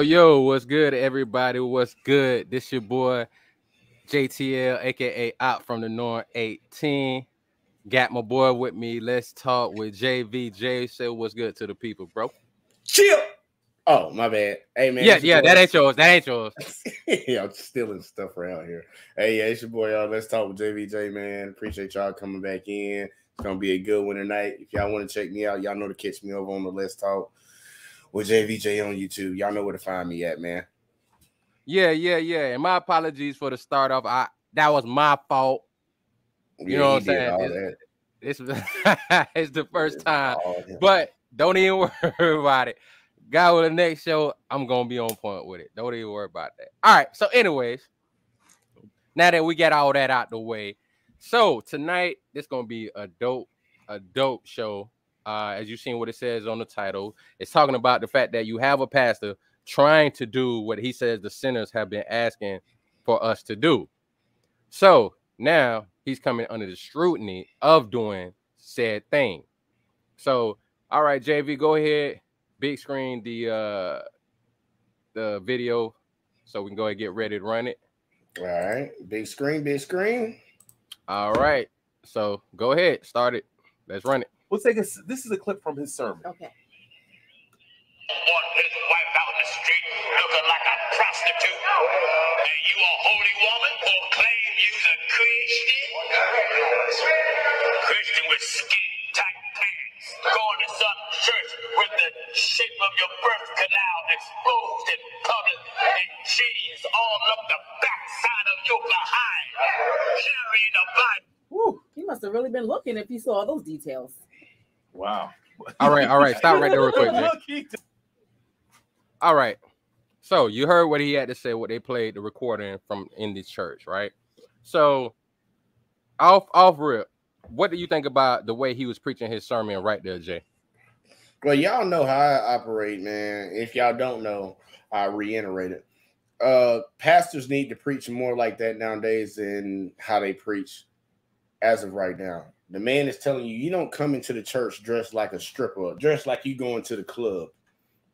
Yo, what's good, everybody? What's good? This your boy, JTL, a.k.a. Out from the North 18. Got my boy with me. Let's talk with JVJ. Say what's good to the people, bro. Chill. Oh, my bad. Hey, man. Yeah, that ain't yours. That ain't yours. Yeah, I'm stealing stuff around here. Hey, yeah, it's your boy, y'all. Let's talk with JVJ, man. Appreciate y'all coming back in. It's going to be a good one tonight. If y'all want to check me out, y'all know to catch me over on the Let's Talk with JVJ on YouTube. Y'all know where to find me at, man. Yeah. And my apologies for the start off. That was my fault. You know what I'm saying? It's the first time. But don't even worry about it. God, with the next show, I'm going to be on point with it. Don't even worry about that. All right. So anyways, now that we got all that out the way, so tonight, this going to be a dope show. As you've seen what it says on the title, it's talking about the fact that you have a pastor trying to do what he says the sinners have been asking for us to do. So now he's coming under the scrutiny of doing said thing. So, all right, JV, go ahead. Big screen the video so we can go ahead and get ready to run it. All right. Big screen. All right. So go ahead. Start it. Let's run it. We'll take this is a clip from his sermon. Okay. Want his wife out in the street looking like a prostitute, and you a holy woman proclaim you's a Christian with skin tight pants, going to some church with the shape of your birth canal exposed in public and cheese all up the backside of your behind, carrying a Bible. Woo, he must have really been looking if he saw all those details. Wow. All right. Stop right there real quick, Jay. All right. So you heard what he had to say, what they played the recording from in the church, right? So off rip, what do you think about the way he was preaching his sermon right there, Jay? Well, y'all know how I operate, man. If y'all don't know, I reiterate it. Pastors need to preach more like that nowadays than how they preach as of right now. The man is telling you, you don't come into the church dressed like a stripper, dressed like you going to the club.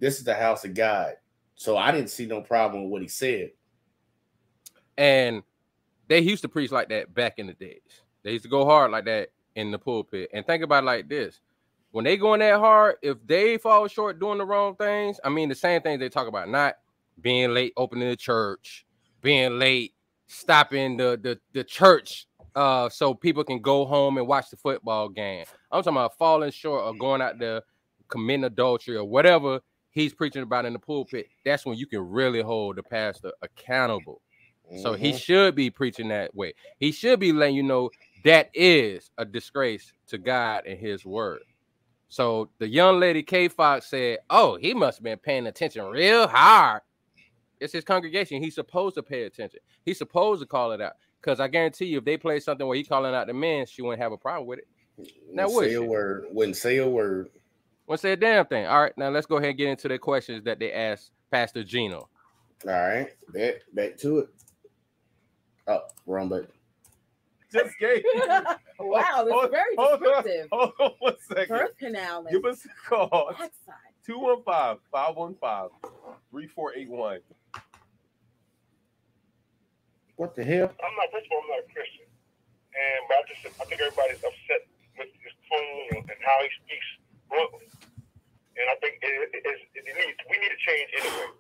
This is the house of God. So I didn't see no problem with what he said. And they used to preach like that back in the days. They used to go hard like that in the pulpit. And think about it like this. When they going that hard, if they fall short doing the wrong things, I mean, the same things they talk about, not being late opening the church, being late stopping the church so people can go home and watch the football game. I'm talking about falling short or going out there committing adultery or whatever he's preaching about in the pulpit. That's when you can really hold the pastor accountable. So he should be preaching that way. He should be letting you know that is a disgrace to God and his word. So the young lady K Fox said, oh, he must have been paying attention real hard. It's his congregation. He's supposed to pay attention. He's supposed to call it out. Because I guarantee you, if they play something where he's calling out the men, she wouldn't have a problem with it. Now, Wouldn't say a word. Want to say a damn thing. All right, now let's go ahead and get into the questions that they asked Pastor Gino. All right, back to it. Oh, wrong button. Just gave. Wow, this is very descriptive. Hold on 1 second. Birth canal. Give us a call. Backside. 215-515-3481. What the hell? I'm not, first of all, I'm not a Christian. But I think everybody's upset with his tone and how he speaks bluntly. And I think we need to change anyway.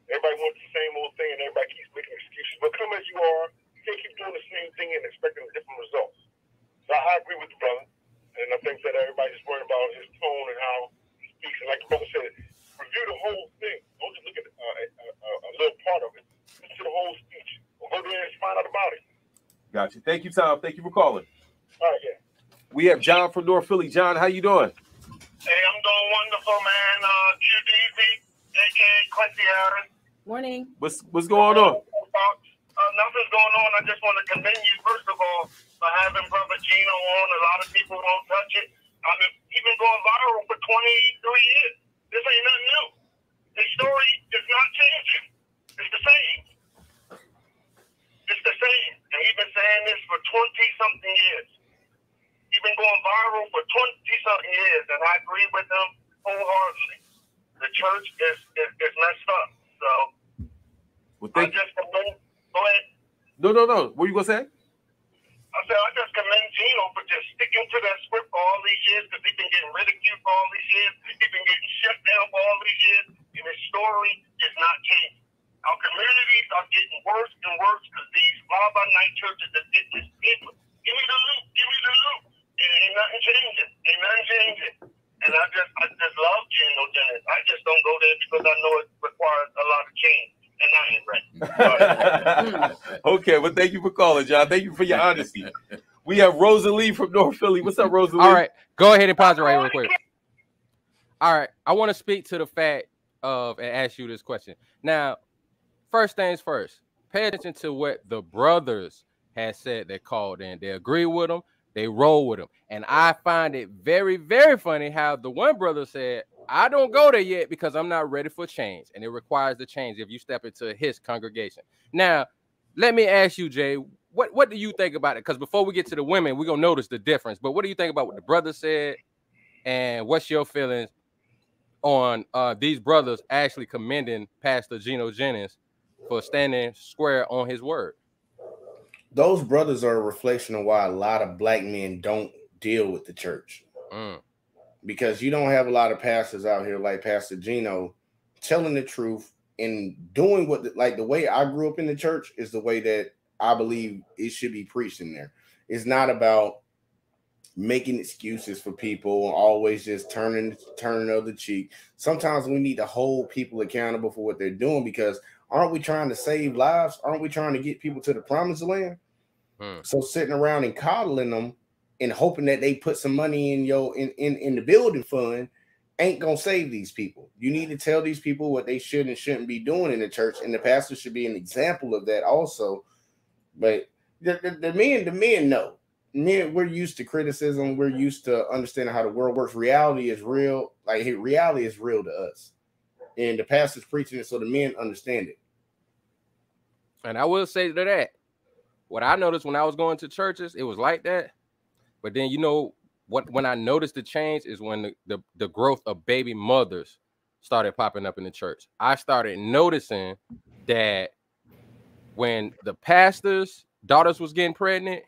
Everybody wants the same old thing and everybody keeps making excuses. But come as you are, you can't keep doing the same thing and expecting different results. So I agree with the brother. And I think that everybody's worried about his tone and how he speaks. And like the brother said, review the whole thing. Don't just look at a little part of it. Listen to the whole speech. Or go there and find out about it. Gotcha. Thank you, Tom. Thank you for calling. All right, yeah. We have John from North Philly. John, how you doing? Hey, I'm doing wonderful, man. QDZ, a.k.a. Quincy Aaron. Morning. What's going on? Nothing's going on. I just want to commend you, first of all, for having Brother Gino on. A lot of people don't touch it. I mean, he's been going viral for 23 years. This ain't nothing new. His story is not changing. It's the same. It's the same. And he's been saying this for 20-something years. He's been going viral for 20-something years, and I agree with him wholeheartedly. The church is messed up. So, Well, I just commend. Go ahead. No. What are you going to say? I said, I just commend Gino for just sticking to that script for all these years because he's been getting ridiculed for all these years. He's been getting shut down for all these years, and his story is not changing. Our communities are getting worse and worse because these fly-by-night churches are getting this people. Give me the loot. Give me the loot. And ain't nothing changing. Ain't nothing changing. And I just love Gino Jennings. I just don't go there because I know it requires a lot of change. And I ain't ready. Okay, well, thank you for calling, John. Thank you for your honesty. We have Rosalie from North Philly. What's up, Rosalie? All right, go ahead and pause it right real quick. All right, I want to speak to the fact of and ask you this question. Now, first things first, pay attention to what the brothers had said. They called in. They agree with them. They roll with them. And I find it very, very funny how the one brother said, I don't go there yet because I'm not ready for change. And it requires the change if you step into his congregation. Now, let me ask you, Jay, what do you think about it? Because before we get to the women, we're going to notice the difference. But what do you think about what the brother said? And what's your feelings on these brothers actually commending Pastor Gino Jennings for standing square on his word? Those brothers are a reflection of why a lot of black men don't deal with the church. Because you don't have a lot of pastors out here like Pastor Gino telling the truth and doing what, the way I grew up in the church is the way that I believe it should be preached in there. It's not about making excuses for people, always just turning the other cheek. Sometimes we need to hold people accountable for what they're doing, because aren't we trying to save lives? Aren't we trying to get people to the promised land? So sitting around and coddling them and hoping that they put some money in the building fund ain't gonna save these people. You need to tell these people what they should and shouldn't be doing in the church, and the pastor should be an example of that also. But the men know. Men, we're used to criticism. We're used to understanding how the world works. Reality is real. Like, reality is real to us, and the pastor's preaching it so the men understand it. And I will say to that, what I noticed when I was going to churches, it was like that. But then, you know, when I noticed the change is when the growth of baby mothers started popping up in the church. I started noticing that when the pastors' daughters was getting pregnant,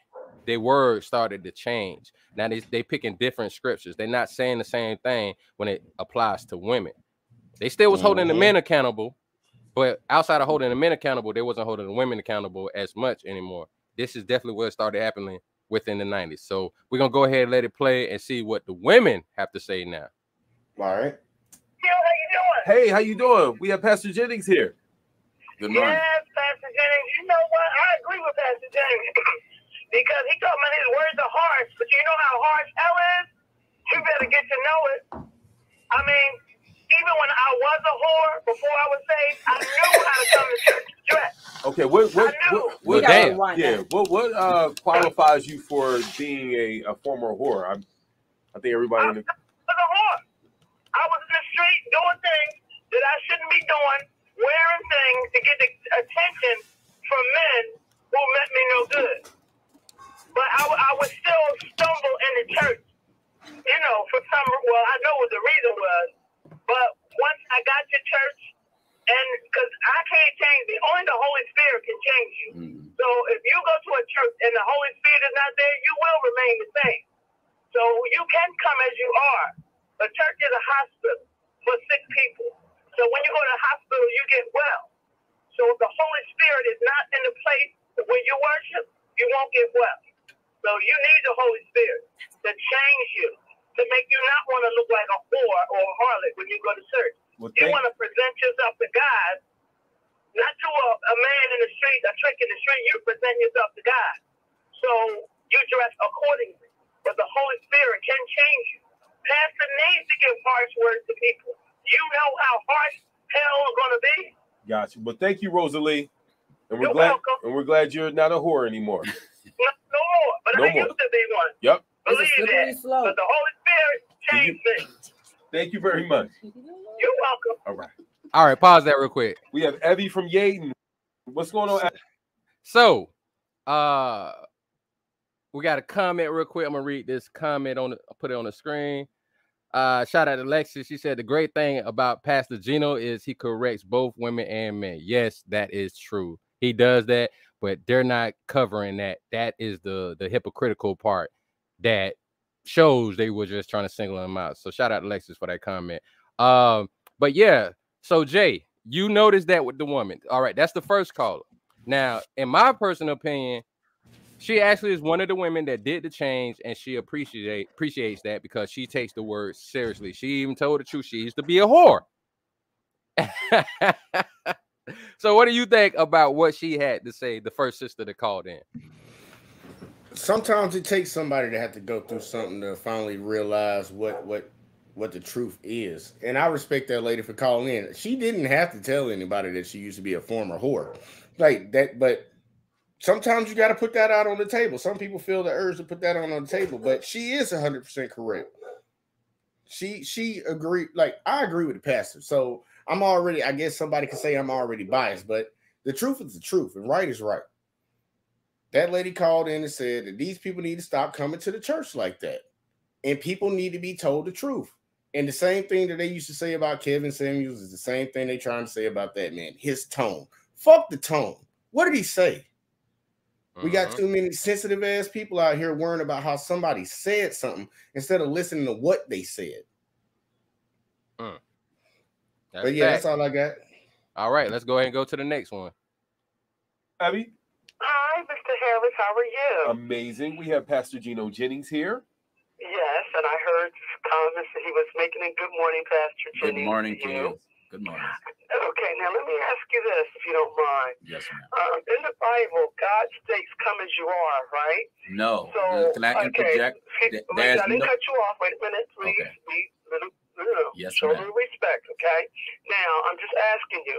their words started to change. Now they picking different scriptures. They're not saying the same thing when it applies to women. They still was holding the men accountable, but outside of holding the men accountable, they wasn't holding the women accountable as much anymore. This is definitely what started happening within the 90s. So we're going to go ahead and let it play and see what the women have to say now. All right. Yo, how you doing? Hey, how you doing? We have Pastor Jennings here. Good morning. Yes, Pastor Jennings. You know what? I agree with Pastor Jennings because he told me his words are harsh, but you know how harsh hell is? You better get to know it. I mean, even when I was a whore, before I was saved, I knew how to come to church dressed. Okay, what qualifies you for being a former whore? I think everybody. I was a whore. doing things that I shouldn't be doing, wearing things to get the attention from men who meant me no good. But I would still stumble in the church, you know, for some, well, I know what the reason was, but once I got to church, and because I can't change me, only the Holy Spirit can change you. So if you go to a church and the Holy Spirit is not there, you will remain the same. So you can come as you are. A church is a hospital for sick people. So when you go to the hospital, you get well. So if the Holy Spirit is not in the place where you worship, you won't get well. So you need the Holy Spirit to change you, to make you not want to look like a whore or a harlot when you go to church. Well, you want to present yourself to God, not to a man in the street, a trick in the street. You present yourself to God. So you dress accordingly. But the Holy Spirit can change you. Pastor needs to give harsh words to people. You know how harsh hell is going to be? Gotcha. Well, thank you, Rosalie. And You're welcome. And we're glad you're not a whore anymore. No more. But No I more. used to be one. Yep. Believe that. But the Holy Spirit changed me. Thank you very much. You're welcome. All right. All right, pause that real quick. We have Evie from Yaden. What's going on? So, we got a comment real quick. I'm gonna read this comment I'll put it on the screen. Shout out to Lexi. She said the great thing about Pastor Gino is he corrects both women and men. Yes, that is true. He does that, but they're not covering that. That is the hypocritical part that shows they were just trying to single him out. So shout out to Lexus for that comment. But yeah, so Jay, you noticed that with the woman. All right, that's the first caller. Now, in my personal opinion, she actually is one of the women that did the change, and she appreciates that because she takes the word seriously. She even told the truth. She used to be a whore. So what do you think about what she had to say, the first sister that called in? Sometimes it takes somebody to have to go through something to finally realize what the truth is. And I respect that lady for calling in. She didn't have to tell anybody that she used to be a former whore. Like that, but sometimes you got to put that out on the table. Some people feel the urge to put that on the table, but she is 100% correct. She agreed. Like, I agree with the pastor. So I'm already, I guess somebody could say I'm already biased, but the truth is the truth and right is right. That lady called in and said that these people need to stop coming to the church like that. And people need to be told the truth. And the same thing that they used to say about Kevin Samuels is the same thing they trying to say about that man. His tone. Fuck the tone. What did he say? We got too many sensitive ass people out here worrying about how somebody said something instead of listening to what they said. But yeah, that's all I got. All right, let's go ahead and go to the next one. Abby? Hi, Mr. Harris. How are you? Amazing. We have Pastor Gino Jennings here. Yes, and I heard comments that he was making a good morning, Pastor Jennings. Good morning to you. Good morning. Okay, now let me ask you this, if you don't mind. Yes, ma'am. In the Bible, God states, "Come as you are," right? No. So, can I interject? I didn't cut you off. Wait a minute, please. Okay. Yes, show ma'am. little respect, okay? Now, I'm just asking you,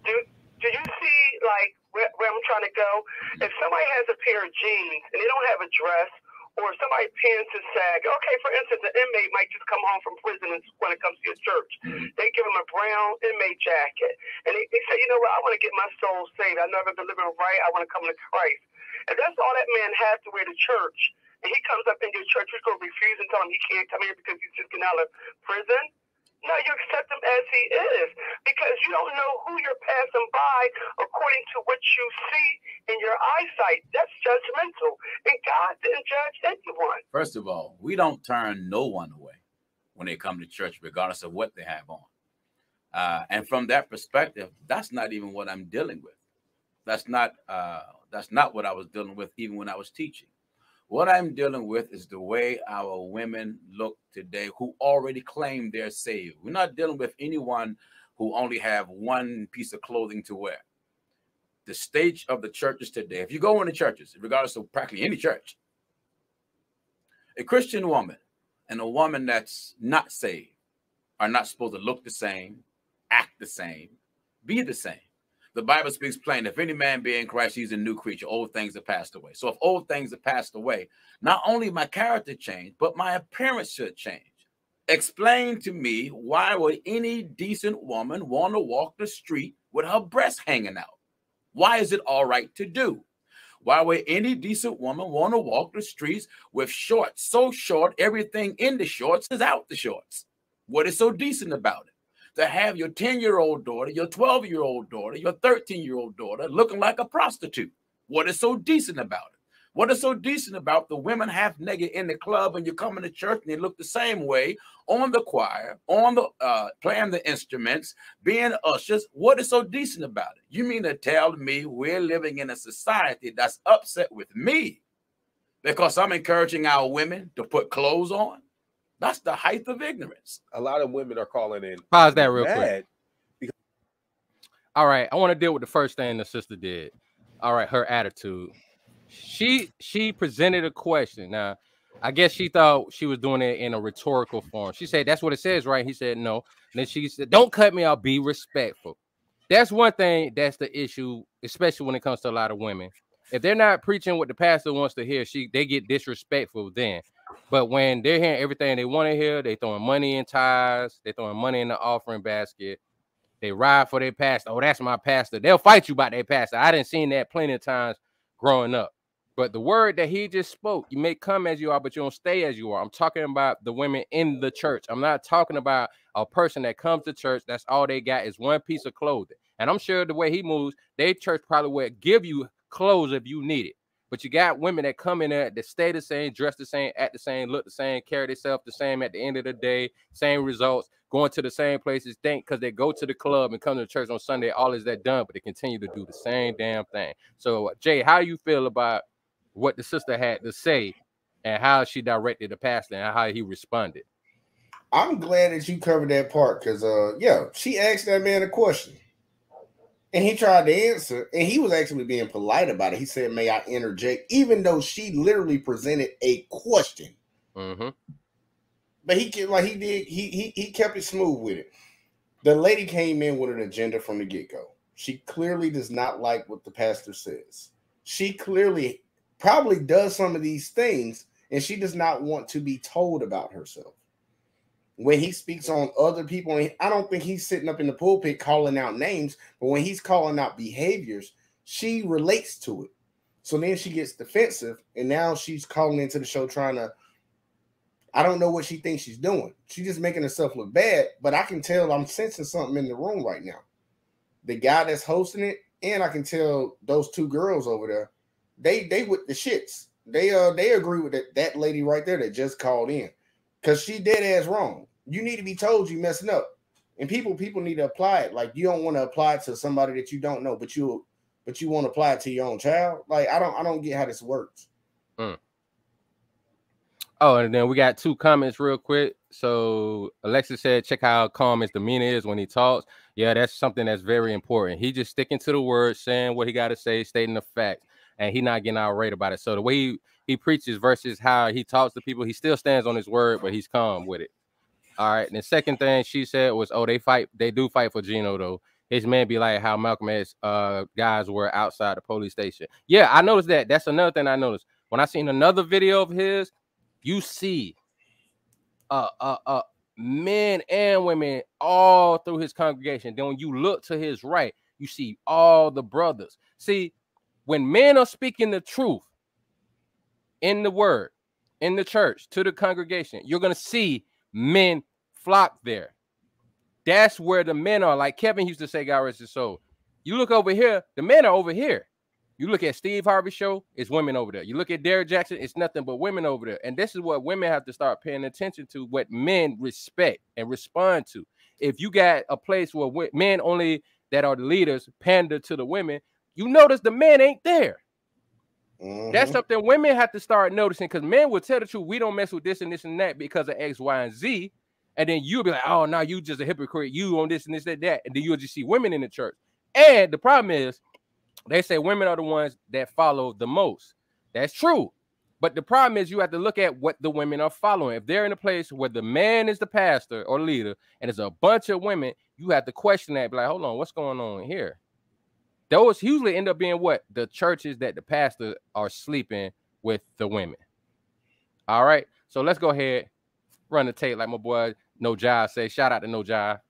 do you see, like, where I'm trying to go? If somebody has a pair of jeans and they don't have a dress, or somebody pants and sag. Okay, for instance, an inmate might just come home from prison when it comes to your church. They give him a brown inmate jacket. And they say, you know what, I want to get my soul saved. I've never been living right. I want to come to Christ. If that's all that man has to wear to church, and he comes up in your church, you're going to refuse and tell him he can't come here because he's just getting out of prison? No, you accept him as he is because you don't know who you're passing by according to what you see in your eyesight. That's judgmental. And God didn't judge anyone. First of all, we don't turn no one away when they come to church, regardless of what they have on. And from that perspective, that's not even what I'm dealing with. That's not what I was dealing with even when I was teaching. What I'm dealing with is the way our women look today who already claim they're saved. We're not dealing with anyone who only have one piece of clothing to wear. The stage of the churches today, if you go into churches, regardless of practically any church, a Christian woman and a woman that's not saved are not supposed to look the same, act the same, be the same. The Bible speaks plain. If any man be in Christ, he's a new creature. Old things have passed away. So if old things have passed away, not only my character changed, but my appearance should change. Explain to me, why would any decent woman want to walk the street with her breasts hanging out? Why is it all right to do? Why would any decent woman want to walk the streets with shorts so short everything in the shorts is out the shorts? What is so decent about it? To have your 10-year-old daughter, your 12-year-old daughter, your 13-year-old daughter looking like a prostitute. What is so decent about it? What is so decent about the women half naked in the club and you come to church and they look the same way on the choir, on the playing the instruments, being ushers? What is so decent about it? You mean to tell me we're living in a society that's upset with me because I'm encouraging our women to put clothes on? That's the height of ignorance. A lot of women are calling in. Pause that real quick. All right, I want to deal with the first thing the sister did. All right, her attitude. She presented a question. Now, I guess she thought she was doing it in a rhetorical form. She said, "That's what it says, right?" He said, "No." And then she said, "Don't cut me out. Be respectful." That's one thing. That's the issue, especially when it comes to a lot of women. If they're not preaching what the pastor wants to hear, they get disrespectful then. But when they're hearing everything they want to hear, they throwing money in tithes, they throwing money in the offering basket. They ride for their pastor. Oh, that's my pastor. They'll fight you about their pastor. I didn't seen that plenty of times growing up. But the word that he just spoke, you may come as you are, but you don't stay as you are. I'm talking about the women in the church. I'm not talking about a person that comes to church. That's all they got is one piece of clothing. And I'm sure the way he moves, their church probably will give you clothes if you need it. But you got women that come in there that stay the same, dress the same, act the same, look the same, carry themselves the same at the end of the day, same results, going to the same places, think because they go to the club and come to church on Sunday, all is that done, but they continue to do the same damn thing. So, Jay, how you feel about what the sister had to say and how she directed the pastor and how he responded? I'm glad that you covered that part because, she asked that man a question. And he tried to answer, and he was actually being polite about it. He said, "May I interject?" Even though she literally presented a question. Mm-hmm. But he kept it smooth with it. The lady came in with an agenda from the get-go. She clearly does not like what the pastor says. She clearly probably does some of these things, and she does not want to be told about herself. When he speaks on other people, I don't think he's sitting up in the pulpit calling out names, but when he's calling out behaviors, she relates to it. So then she gets defensive, and now she's calling into the show trying to, I don't know what she thinks she's doing. She's just making herself look bad, but I can tell I'm sensing something in the room right now. The guy that's hosting it, and I can tell those two girls over there, they with the shits. They agree with that lady right there that just called in. Because she dead ass wrong. You need to be told you messing up. And people need to apply it. Like, you don't want to apply it to somebody that you don't know, but you want to apply it to your own child. Like, I don't get how this works. Oh, and then we got two comments real quick. So Alexis said, check how calm his demeanor is when he talks. Yeah, that's something that's very important. He just sticking to the word, saying what he got to say, stating the facts, and he not getting outraged about it. So the way he preaches versus how he talks to people, he still stands on his word, but he's calm with it. All right. And the second thing she said was, oh, they do fight for Gino, though. His man be like how Malcolm X guys were outside the police station. Yeah, I noticed that. That's another thing I noticed. When I seen another video of his, you see men and women all through his congregation. Then when you look to his right, you see all the brothers. See, when men are speaking the truth in the word, in the church, to the congregation, you're going to see men flock there. That's where the men are. Like Kevin used to say, God rest his soul. You look over here, the men are over here. You look at Steve Harvey's show, it's women over there. You look at Derrick Jackson, it's nothing but women over there. And this is what women have to start paying attention to, what men respect and respond to. If you got a place where men only that are the leaders pander to the women, you notice the men ain't there. Mm-hmm. That's something women have to start noticing, because men will tell the truth. We don't mess with this and this and that because of X, Y, and Z. And then you'll be like, oh, no, you just a hypocrite. You on this and this and that. And then you'll just see women in the church. And the problem is, they say women are the ones that follow the most. That's true. But the problem is you have to look at what the women are following. If they're in a place where the man is the pastor or leader and there's a bunch of women, you have to question that. Be like, hold on, what's going on here? Those usually end up being what? The churches that the pastors are sleeping with the women. All right. So let's go ahead run the tape like my boy No Jive say. Shout out to No Jive.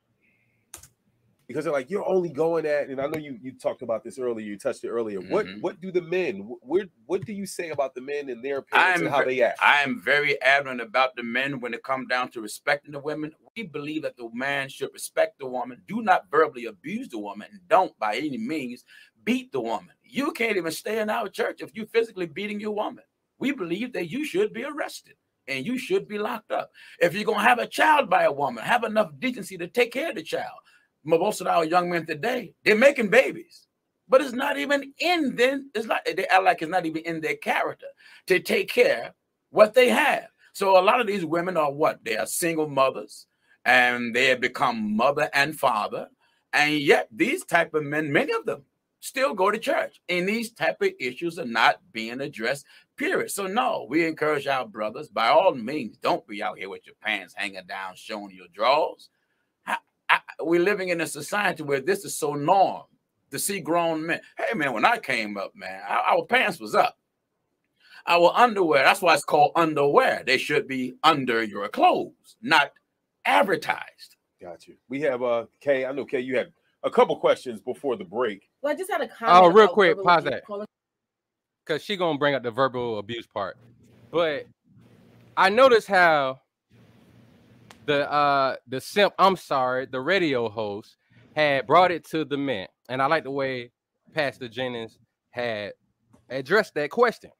Because they're like, you're only going at, and I know you talked about this earlier, you touched it earlier. Mhm. What do the men, what do you say about the men and their appearance and how they act? I am very adamant about the men when it comes down to respecting the women. We believe that the man should respect the woman, do not verbally abuse the woman, and don't by any means beat the woman. You can't even stay in our church if you're physically beating your woman. We believe that you should be arrested and you should be locked up. If you're going to have a child by a woman, have enough decency to take care of the child. Most of our young men today, they're making babies, but it's not even in them. It's like they act like it's not even in their character to take care of what they have. So a lot of these women are what? They are single mothers, and they have become mother and father. And yet these type of men, many of them still go to church, and these type of issues are not being addressed, period. So no, we encourage our brothers, by all means, don't be out here with your pants hanging down, showing your drawers. We're living in a society where this is so norm to see grown men. Hey, man, when I came up, man, our pants was up. Our underwear, that's why it's called underwear. They should be under your clothes, not advertised. Got you. We have Kay. I know, Kay, you had a couple questions before the break. Well, I just had a comment. Oh, real about quick, verbal pause abuse. that. Because she going to bring up the verbal abuse part. But I noticed how the simp, I'm sorry, the radio host had brought it to the men. And I like the way Pastor Jennings had addressed that question.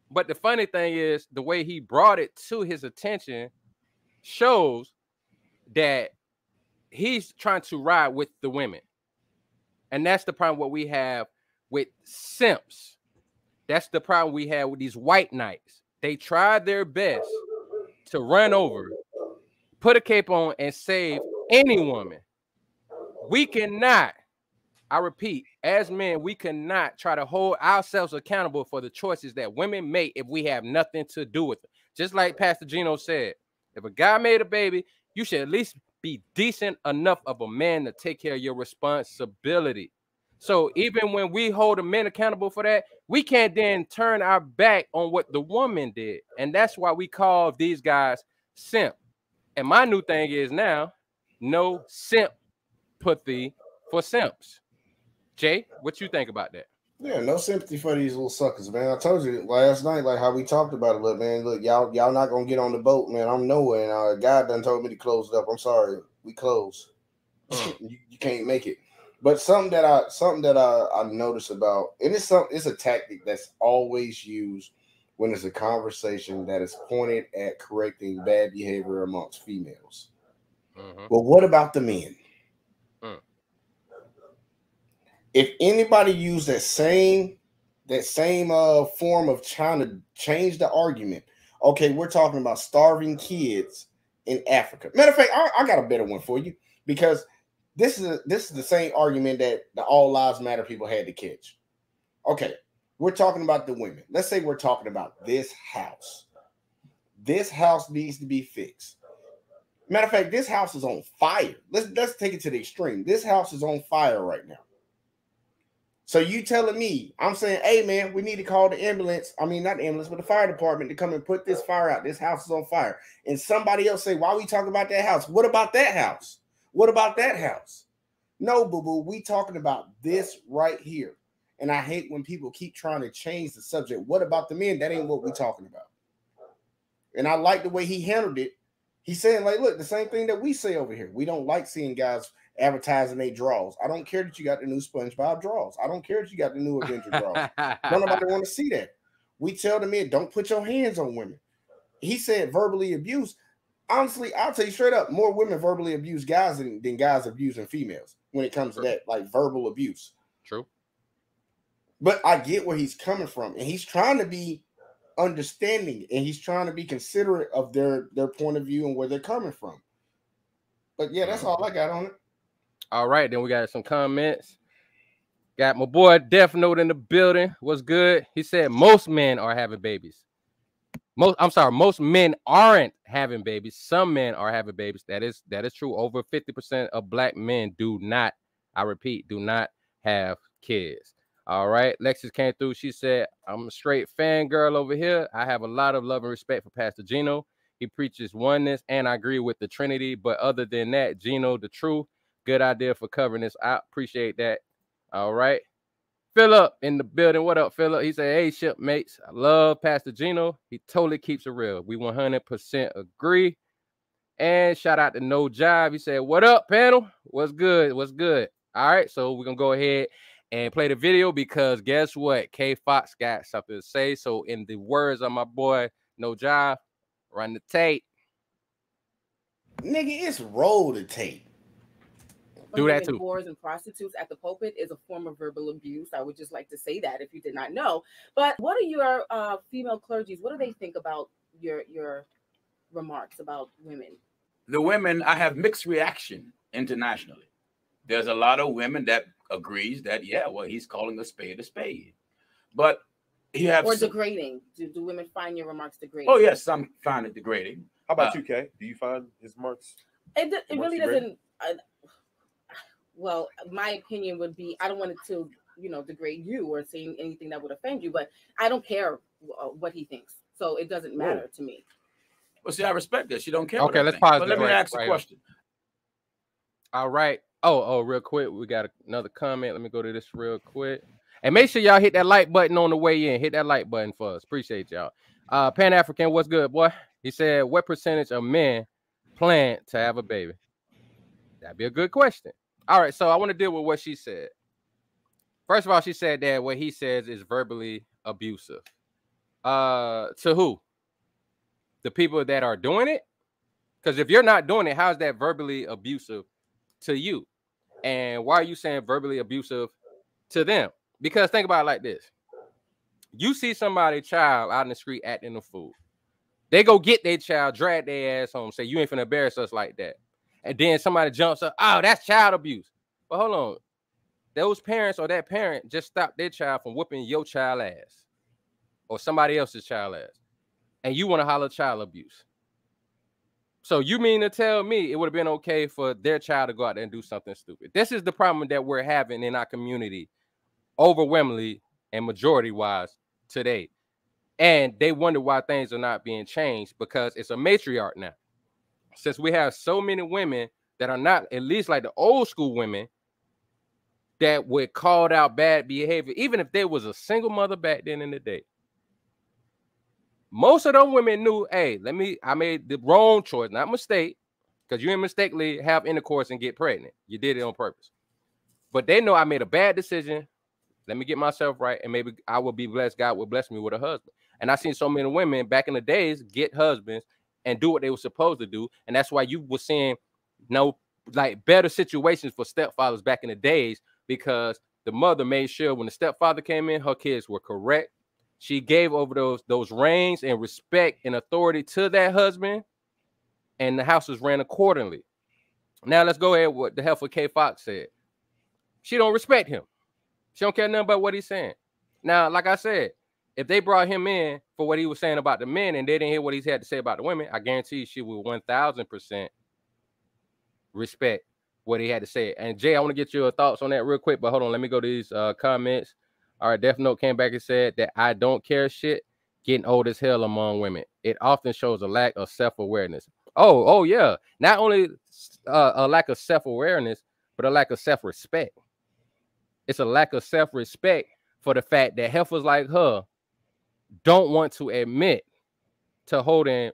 But the funny thing is the way he brought it to his attention shows that he's trying to ride with the women. And that's the problem what we have with simps. That's the problem we have with these white knights. They tried their best to run over, put a cape on, and save any woman. We cannot, I repeat, as men, we cannot try to hold ourselves accountable for the choices that women make if we have nothing to do with it. Just like Pastor Gino said, if a guy made a baby, you should at least be decent enough of a man to take care of your responsibility. So even when we hold the men accountable for that, we can't then turn our back on what the woman did. And that's why we call these guys simp. And my new thing is now, no sympathy for simps. Jay, what you think about that? Yeah, no sympathy for these little suckers, man. I told you last night, like how we talked about it, look, man. Look, y'all not gonna get on the boat, man. I'm nowhere, and God done told me to close it up. I'm sorry, we close. You can't make it. But something that I noticed about, and it's a tactic that's always used when it's a conversation that is pointed at correcting bad behavior amongst females. Well, what about the men? If anybody used that same form of trying to change the argument, okay, we're talking about starving kids in Africa. Matter of fact, I got a better one for you, because this is the same argument that the All Lives Matter people had to catch. Okay, we're talking about the women. Let's say we're talking about this house. This house needs to be fixed. Matter of fact, this house is on fire. Let's take it to the extreme. This house is on fire right now. So you telling me, I'm saying, hey, man, we need to call the ambulance. I mean, not the ambulance, but the fire department to come and put this fire out. This house is on fire. And somebody else say, why are we talking about that house? What about that house? What about that house? No, boo-boo, we talking about this right here. And I hate when people keep trying to change the subject. What about the men? That ain't what we talking about. And I like the way he handled it. He's saying, like, look, the same thing that we say over here. We don't like seeing guys advertising their draws. I don't care that you got the new SpongeBob draws. I don't care that you got the new Avenger draws. Don't nobody want to see that. We tell the men, don't put your hands on women. He said verbally abuse. Honestly, I'll tell you straight up, more women verbally abuse guys than guys abusing females when it comes to that, like verbal abuse. True. But I get where he's coming from, and he's trying to be understanding, and he's trying to be considerate of their point of view and where they're coming from. But yeah, that's all I got on it. All right, then we got some comments. Got my boy Death Note in the building. What's good? He said most men are having babies. Most men aren't having babies. Some men are having babies. That is true. Over 50% of black men do not, I repeat, do not have kids. All right. Lexus came through. She said, I'm a straight fangirl over here. I have a lot of love and respect for Pastor Gino. He preaches oneness, and I agree with the Trinity. But other than that, Gino, the truth, good idea for covering this. I appreciate that. All right. Philip in the building. What up, Philip? He said, hey, shipmates. I love Pastor Gino. He totally keeps it real. We 100% agree. And shout out to No Jive. He said, what up, panel? What's good? What's good? All right. So we're going to go ahead and play the video because guess what? K Fox got something to say. So in the words of my boy, No Jive, run the tape. Nigga, it's roll the tape. Do that too. Whores and prostitutes at the pulpit is a form of verbal abuse. I would just like to say that if you did not know. But what are your female clergies? What do they think about your remarks about women? The women, I have mixed reaction internationally. There's a lot of women that agrees that, yeah, well, he's calling a spade a spade. But you have... Or degrading. Do women find your remarks degrading? Oh, yes, some find it degrading. How about you, Kay? Do you find his remarks? It really doesn't... well, my opinion would be, I don't want it to, degrade you or saying anything that would offend you, but I don't care what he thinks. So it doesn't matter to me. Well, see, I respect that. She don't care. Okay, let's pause. But let me ask a question. All right. Oh, real quick. We got another comment. Let me go to this real quick. And make sure y'all hit that like button on the way in. Hit that like button for us. Appreciate y'all. Pan African, what's good, boy? He said, what percentage of men plan to have a baby? That'd be a good question. All right, so I want to deal with what she said. First of all, she said that what he says is verbally abusive. To who? The people that are doing it? Because if you're not doing it, how is that verbally abusive to you? And why are you saying verbally abusive to them? Because think about it like this. You see somebody child out in the street acting a fool. They go get their child, drag their ass home, say, you ain't finna embarrass us like that. And then somebody jumps up, oh, that's child abuse. But hold on. Those parents or that parent just stopped their child from whooping your child ass or somebody else's child ass. And you want to holler child abuse. So you mean to tell me it would have been okay for their child to go out there and do something stupid? This is the problem that we're having in our community overwhelmingly and majority-wise today. And they wonder why things are not being changed because it's a matriarch now. Since we have so many women that are not, at least like the old school women, that would called out bad behavior, even if there was a single mother back then in the day. Most of them women knew, hey, I made the wrong choice, not mistake, because you didn't mistakenly have intercourse and get pregnant. You did it on purpose. But they know I made a bad decision. Let me get myself right, and maybe I will be blessed. God will bless me with a husband. And I've seen so many women back in the days get husbands and do what they were supposed to do. And that's why you were seeing better situations for stepfathers back in the days, because the mother made sure when the stepfather came in, her kids were correct. She gave over those reins and respect and authority to that husband, and the house was ran accordingly. Now let's go ahead with what the hell for K Fox said. She don't respect him. She don't care nothing about what he's saying. Now, like I said, if they brought him in for what he was saying about the men and they didn't hear what he had to say about the women, I guarantee she would 1,000% respect what he had to say. And Jay, I want to get your thoughts on that real quick, but hold on, let me go to these comments. All right, Death Note came back and said that I don't care shit getting old as hell among women. It often shows a lack of self-awareness. Oh yeah. Not only a lack of self-awareness, but a lack of self-respect. It's a lack of self-respect for the fact that heifers like her don't want to admit to holding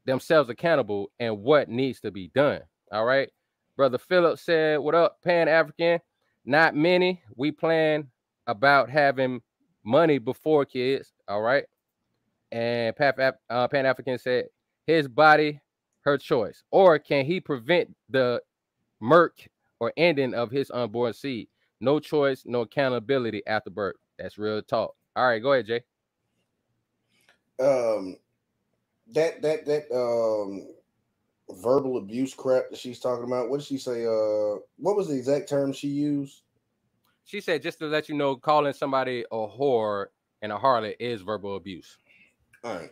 themselves accountable and what needs to be done. All right. Brother Philip said, what up, Pan-African? Not many. We plan about having money before kids. All right. And Pan-African said, his body, her choice. Or can he prevent the murk or ending of his unborn seed? No choice, no accountability after birth. That's real talk. All right, go ahead, Jay. That verbal abuse crap that she's talking about. What did she say? What was the exact term she used? She said, just to let you know, calling somebody a whore and a harlot is verbal abuse. All right.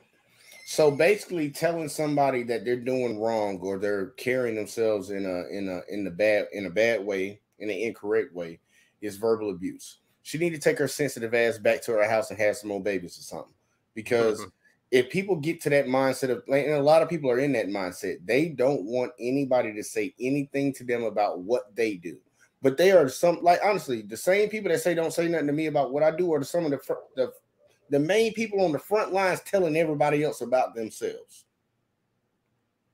So basically, telling somebody that they're doing wrong or they're carrying themselves in a bad way, in an incorrect way, is verbal abuse. She need to take her sensitive ass back to her house and have some more babies or something. Because if people get to that mindset of, and a lot of people are in that mindset, they don't want anybody to say anything to them about what they do. But they are honestly, the same people that say don't say nothing to me about what I do are some of the main people on the front lines telling everybody else about themselves.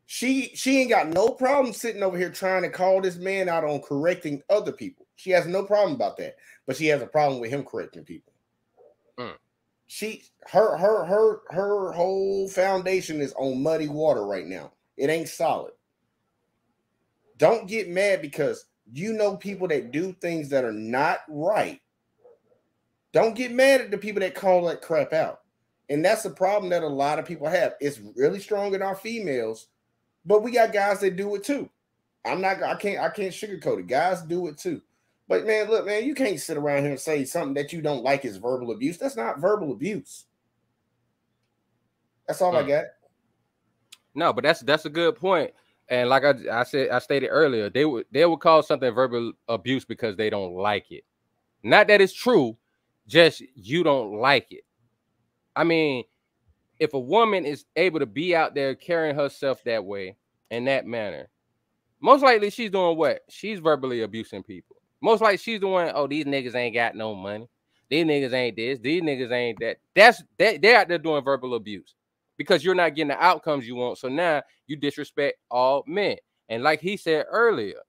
She ain't got no problem sitting over here trying to call this man out on correcting other people. She has no problem about that, but she has a problem with him correcting people. Her whole foundation is on muddy water right now. It ain't solid. Don't get mad because you know people that do things that are not right. Don't get mad at the people that call that crap out. And that's the problem that a lot of people have. It's really strong in our females, but we got guys that do it too. I can't sugarcoat it. Guys do it too. But man, look, man, you can't sit around here and say something that you don't like is verbal abuse. That's not verbal abuse. That's all I got. No, but that's a good point. And like I stated earlier, they would call something verbal abuse because they don't like it. Not that it's true, just you don't like it. I mean, if a woman is able to be out there carrying herself that way in that manner, most likely she's doing what? She's verbally abusing people. Most likely she's the one, oh, these niggas ain't got no money. These niggas ain't this. These niggas ain't that. They're out there doing verbal abuse because you're not getting the outcomes you want. So now you disrespect all men. And like he said earlier,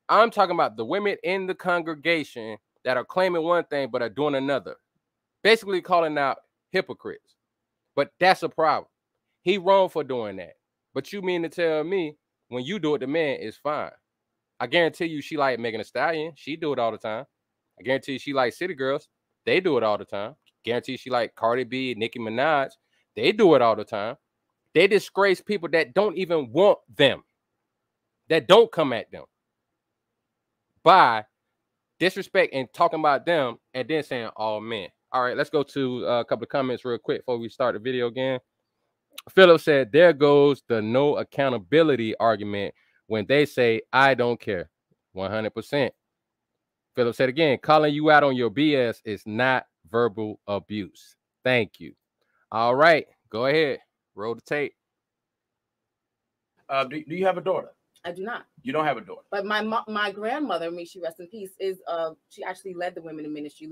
I'm talking about the women in the congregation that are claiming one thing but are doing another. Basically calling out hypocrites. But that's a problem. He wrong for doing that. But you mean to tell me when you do it to men, it's fine. I guarantee you she like Megan Thee Stallion. She do it all the time. I guarantee you she like City Girls. They do it all the time. Guarantee she like Cardi B, Nicki Minaj. They do it all the time. They disgrace people that don't even want them, that don't come at them, by disrespect and talking about them and then saying, oh, man. All right, let's go to a couple of comments real quick before we start the video again. Philip said, there goes the no accountability argument when they say, I don't care. 100%. Philip said again, calling you out on your BS is not verbal abuse. Thank you. All right, go ahead. Roll the tape. Do you have a daughter? I do not. You don't have a daughter. But my grandmother, may she rest in peace, is she actually led the women in ministry,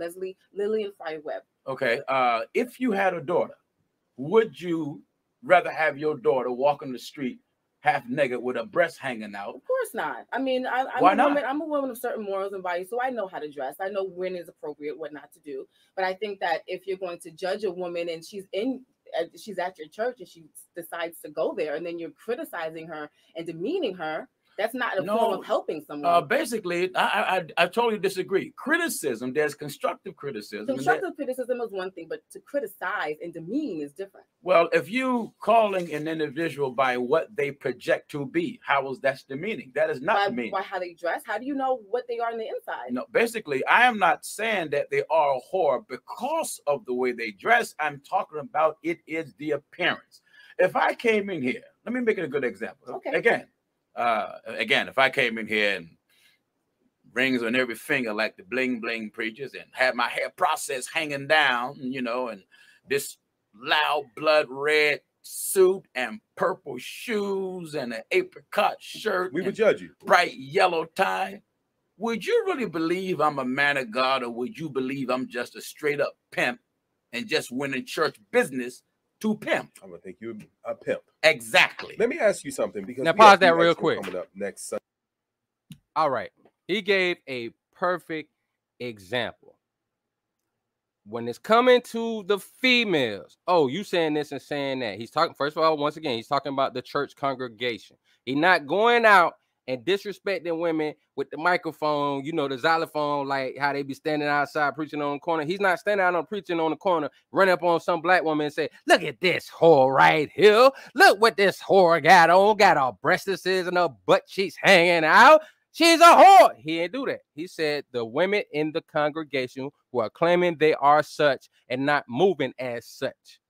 Lillian Fry Webb. Okay. If you had a daughter, would you rather have your daughter walking the street half naked with her breast hanging out? Of course not. I mean, I'm a woman of certain morals and values, so I know how to dress. I know when is appropriate, what not to do. But I think that if you're going to judge a woman and she's at your church and she decides to go there, and then you're criticizing her and demeaning her, that's not a form of helping someone. Basically, I totally disagree. Criticism, there's constructive criticism. Constructive criticism is one thing, but to criticize and demean is different. Well, if you calling an individual by what they project to be, how is that demeaning? That is not demeaning. By how they dress? How do you know what they are on the inside? No, basically, I am not saying that they are a whore because of the way they dress. I'm talking about it is the appearance. If I came in here, let me make it a good example. Okay. Again, if I came in here and rings on every finger like the bling bling preachers and had my hair processed hanging down, and this loud blood red suit and purple shoes and an apricot shirt, we would judge you. Bright yellow tie, would you really believe I'm a man of God, or would you believe I'm just a straight up pimp and just went in church business to pimp? I'm gonna think you're a pimp. Exactly. Let me ask you something, because now pause that real quick. Coming up next Sunday. All right, he gave a perfect example. When it's coming to the females, oh, you saying this and saying that. He's talking, first of all, once again, he's talking about the church congregation. He's not going out and disrespecting women with the microphone, the xylophone, like how they be standing outside preaching on the corner. He's not standing out on preaching on the corner, run up on some black woman and say, look at this whore right here. Look what this whore got on. Got her breastises and her butt cheeks hanging out. She's a whore. He didn't do that. He said the women in the congregation who are claiming they are such and not moving as such.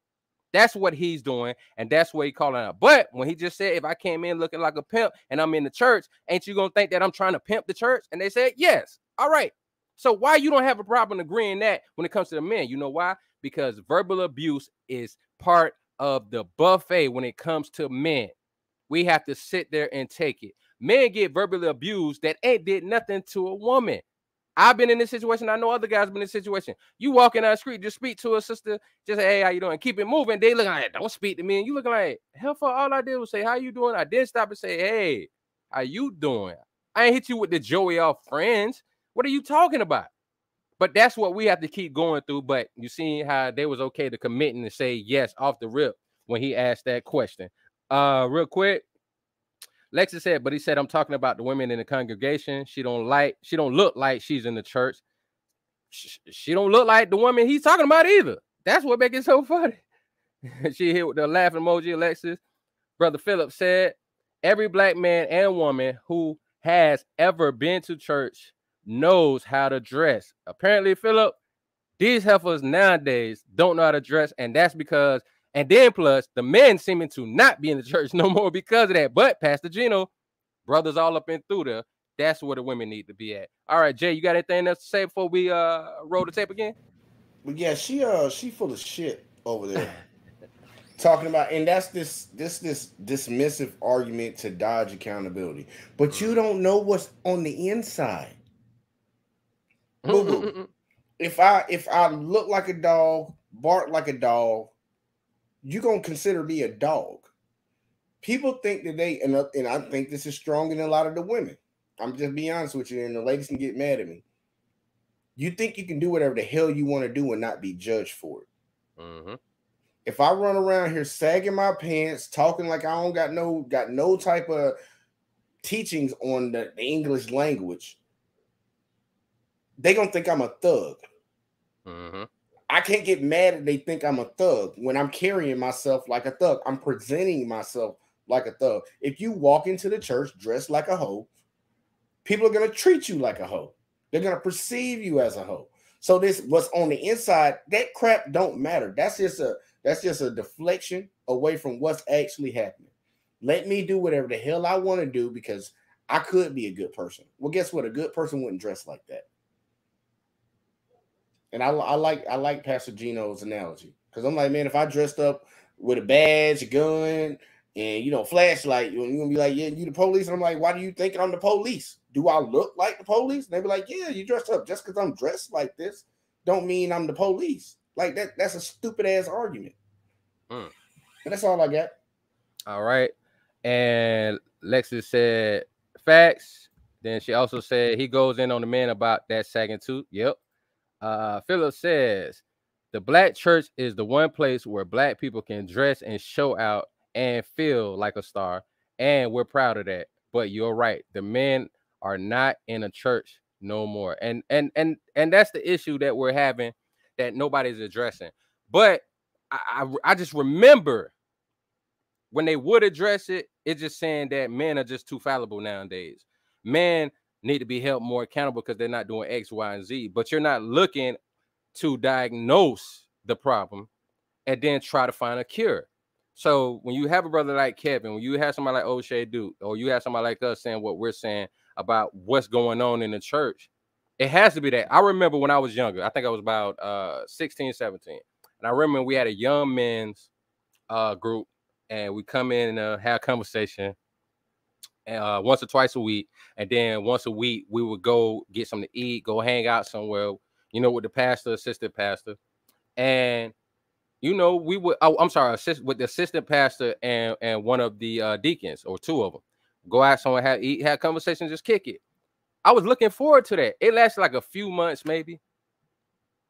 That's what he's doing, and that's what he's calling out. But when he just said, if I came in looking like a pimp and I'm in the church, ain't you going to think that I'm trying to pimp the church? And they said, yes. All right. So why you don't have a problem agreeing that when it comes to the men? You know why? Because verbal abuse is part of the buffet when it comes to men. We have to sit there and take it. Men get verbally abused that ain't did nothing to a woman. I've been in this situation. I know other guys been in this situation. You walking down the street, just speak to a sister, just say, hey, how you doing? Keep it moving. They looking like, don't speak to me. And you looking like, hell for all I did was say, how you doing? I didn't stop and say, hey, how you doing? I ain't hit you with the Joey off friends. What are you talking about? But that's what we have to keep going through. But you see how they was okay to commit and to say yes off the rip when he asked that question. Real quick. Lexus said, but he said, I'm talking about the women in the congregation. She don't look like she's in the church. She don't look like the woman he's talking about either. That's what makes it so funny. She hit with the laughing emoji, Alexis. Brother Philip said, every black man and woman who has ever been to church knows how to dress. Apparently, Philip, these heifers nowadays don't know how to dress, and that's because, and then plus, the men seeming to not be in the church no more because of that. But Pastor Gino, brothers all up and through there, that's where the women need to be at. All right, Jay, you got anything else to say before we roll the tape again? But yeah, she full of shit over there. Talking about, and that's this dismissive argument to dodge accountability. But you don't know what's on the inside. Boo-boo. If I look like a dog, bark like a dog, you're gonna consider me a dog. People think that they, and I think this is stronger than a lot of the women. I'm just being honest with you, and the ladies can get mad at me. You think you can do whatever the hell you want to do and not be judged for it. Mm-hmm. If I run around here sagging my pants, talking like I don't got no type of teachings on the English language, they gonna think I'm a thug. Mm-hmm. I can't get mad if they think I'm a thug when I'm carrying myself like a thug. I'm presenting myself like a thug. If you walk into the church dressed like a hoe, people are gonna treat you like a hoe. They're gonna perceive you as a hoe. So this, what's on the inside, that crap don't matter. That's just a deflection away from what's actually happening. Let me do whatever the hell I want to do because I could be a good person. Well, guess what? A good person wouldn't dress like that. And I like Pastor Gino's analogy because I'm like, man, if I dressed up with a badge, a gun, and flashlight, you're gonna be like, yeah, you the police. And I'm like, why do you think I'm the police? Do I look like the police? And they be like, yeah, you dressed up. Just because I'm dressed like this, don't mean I'm the police. Like that's a stupid ass argument. And that's all I got. All right. And Lexus said facts. Then she also said he goes in on the man about that sagging too. Yep. Philip says the black church is the one place where black people can dress and show out and feel like a star, and we're proud of that. But you're right, the men are not in a church no more, and that's the issue that we're having that nobody's addressing. But I just remember when they would address it, it's just saying that men are just too fallible nowadays. Men need to be held more accountable because they're not doing X, Y, and Z. But you're not looking to diagnose the problem and then try to find a cure. So when you have a brother like Kevin, when you have somebody like O'Shea Duke, or you have somebody like us saying what we're saying about what's going on in the church, it has to be that. I remember when I was younger, I think I was about 16, 17. And I remember we had a young men's group, and we come in and have a conversation once or twice a week. And then once a week, we would go get something to eat, go hang out somewhere, with the pastor, assistant pastor. And we would, with the assistant pastor and one of the deacons, or two of them, go out somewhere, have conversations, just kick it. I was looking forward to that. It lasted like a few months, maybe.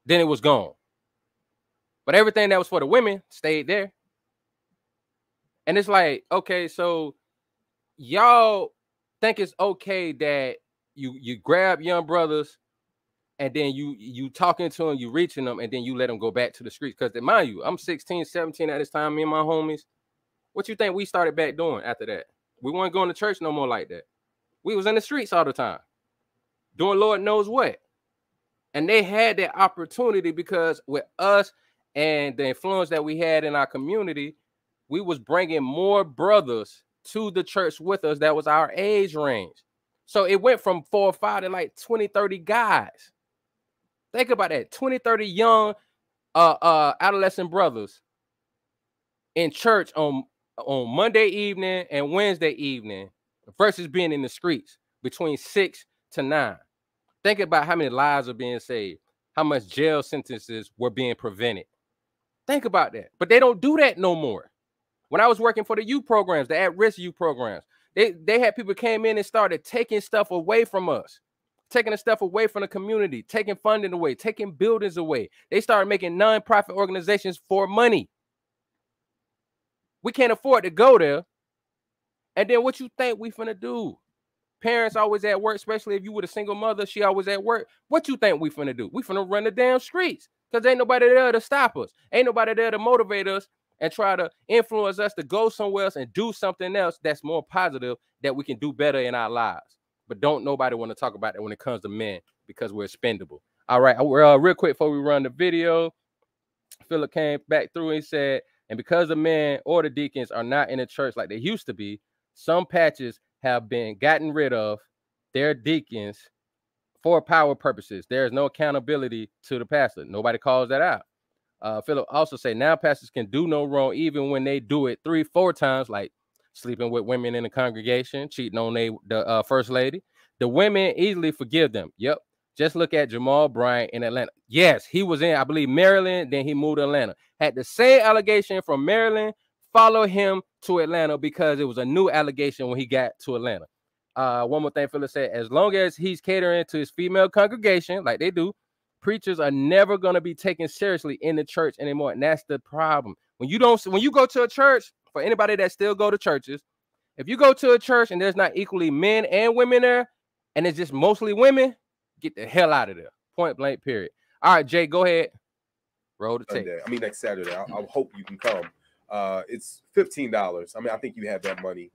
Then it was gone. But everything that was for the women stayed there. And it's like, okay, so y'all think it's okay that you grab young brothers and then you talking to them, you reaching them, and then you let them go back to the streets. Because mind you, I'm 16, 17 at this time, me and my homies. What you think we started back doing after that? We weren't going to church no more like that. We was in the streets all the time, doing Lord knows what. And they had that opportunity because with us and the influence that we had in our community, we was bringing more brothers to the church with us that was our age range. So it went from 4 or 5 to like 20, 30 guys. Think about that. 20, 30 young adolescent brothers in church on Monday evening and Wednesday evening versus being in the streets between 6 to 9. Think about how many lives are being saved, how much jail sentences were being prevented. Think about that. But they don't do that no more. When I was working for the youth programs, the at-risk youth programs, they had people came in and started taking stuff away from us, taking the stuff away from the community, taking funding away, taking buildings away. They started making nonprofit organizations for money. We can't afford to go there. And then what you think we finna do? Parents always at work, especially if you were a single mother, she always at work. What you think we finna do? We finna run the damn streets because ain't nobody there to stop us. Ain't nobody there to motivate us and try to influence us to go somewhere else and do something else that's more positive that we can do better in our lives. But don't nobody want to talk about that when it comes to men because we're expendable. All right, real quick before we run the video, Philip came back through and said, and because the men or the deacons are not in the church like they used to be, some patches have been gotten rid of their deacons for power purposes. There is no accountability to the pastor. Nobody calls that out. Philip also say now pastors can do no wrong even when they do it 3-4 times, like sleeping with women in the congregation, cheating on the first lady. The women easily forgive them. Yep. Just look at Jamal Bryant in Atlanta. Yes, he was in, I believe, Maryland. Then he moved to Atlanta. Had the same allegation from Maryland. Follow him to Atlanta because it was a new allegation when he got to Atlanta. One more thing, Philip said, as long as he's catering to his female congregation, like they do, preachers are never going to be taken seriously in the church anymore. And that's the problem. When you go to a church, for anybody that still go to churches, if you go to a church and there's not equally men and women there, and it's just mostly women, get the hell out of there. Point blank, period. All right, Jay, go ahead. Roll the tape. I mean, next Saturday. I hope you can come. It's $15. I mean, I think you have that money.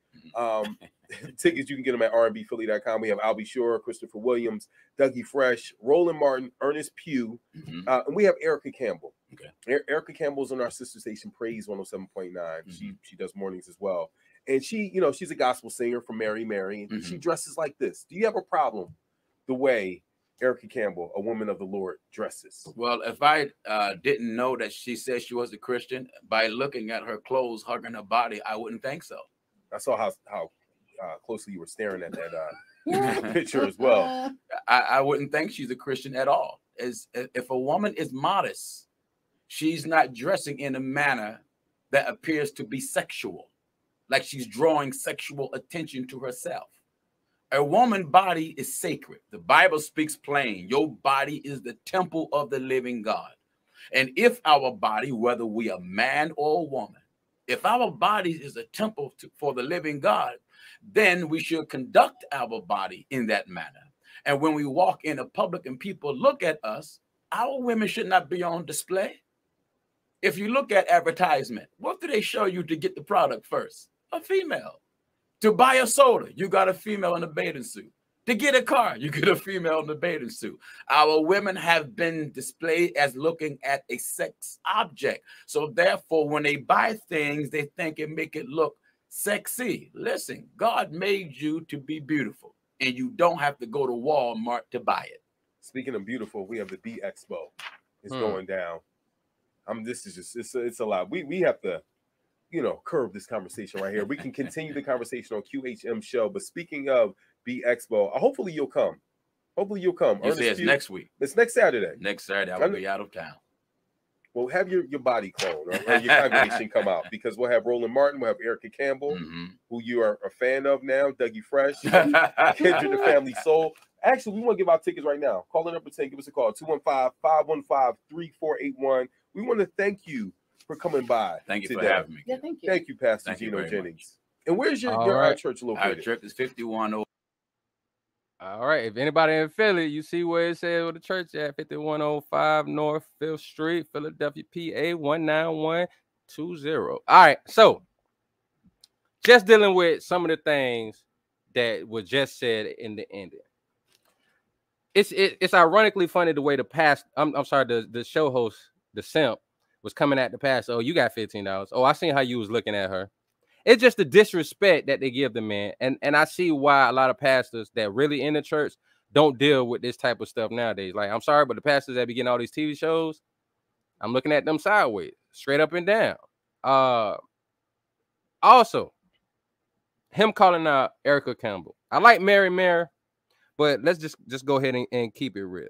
Tickets, you can get them at rnbphilly.com. We have Albie Shore, Christopher Williams, Dougie Fresh, Roland Martin, Ernest Pugh, and we have Erica Campbell. Okay. Erica Campbell's on our sister station, Praise 107.9. She does mornings as well. And she, she's a gospel singer from Mary, and she dresses like this. Do you have a problem the way Erica Campbell, a woman of the Lord, dresses? Well, if I didn't know that she said she was a Christian, by looking at her clothes, hugging her body, I wouldn't think so. I saw how closely you were staring at that picture as well. I wouldn't think she's a Christian at all. If a woman is modest, she's not dressing in a manner that appears to be sexual, like she's drawing sexual attention to herself. A woman's body is sacred. The Bible speaks plain. Your body is the temple of the living God. And if our body, whether we are man or woman, if our body is a temple for the living God, then we should conduct our body in that manner. And when we walk in a public and people look at us, our women should not be on display. If you look at advertisement, what do they show you to get the product first? A female. To buy a soda, you got a female in a bathing suit. To get a car, you get a female in a bathing suit. Our women have been displayed as looking at a sex object. So therefore, when they buy things, they think it make it look sexy. Listen, God made you to be beautiful, and you don't have to go to Walmart to buy it. Speaking of beautiful, we have the B Expo. It's going down. This is just, it's a lot. We have to, curve this conversation right here. We can continue the conversation on QHM show. But speaking of B Expo, hopefully you'll come. You say it's next week. It's next Saturday. Next Saturday, I will be out of town. Well, have your body clone or your congregation come out, because we'll have Roland Martin, we'll have Erica Campbell, who you are a fan of now, Dougie Fresh, Kendrick the Family Soul. Actually, we want to give out tickets right now. Call the number 10, give us a call, 215-515-3481. We want to thank you for coming by. Thank you for having me. Yeah, thank you. Thank you, Pastor Gino Jennings. And where's your church located? Our church is 51. All right. If anybody in Philly, you see where it says where the church at, 5105 North 5th Street, Philadelphia, PA 19120. All right. So just dealing with some of the things that were just said in the ending. It's ironically funny the way the show host, the simp, was coming at the pastor. Oh, you got $15. Oh, I seen how you was looking at her. It's just the disrespect that they give the man. And I see why a lot of pastors that really in the church don't deal with this type of stuff nowadays. Like, I'm sorry, but the pastors that be getting all these TV shows, I'm looking at them sideways, straight up and down. Also, him calling out Erica Campbell. I like Mary, but let's just go ahead and keep it real.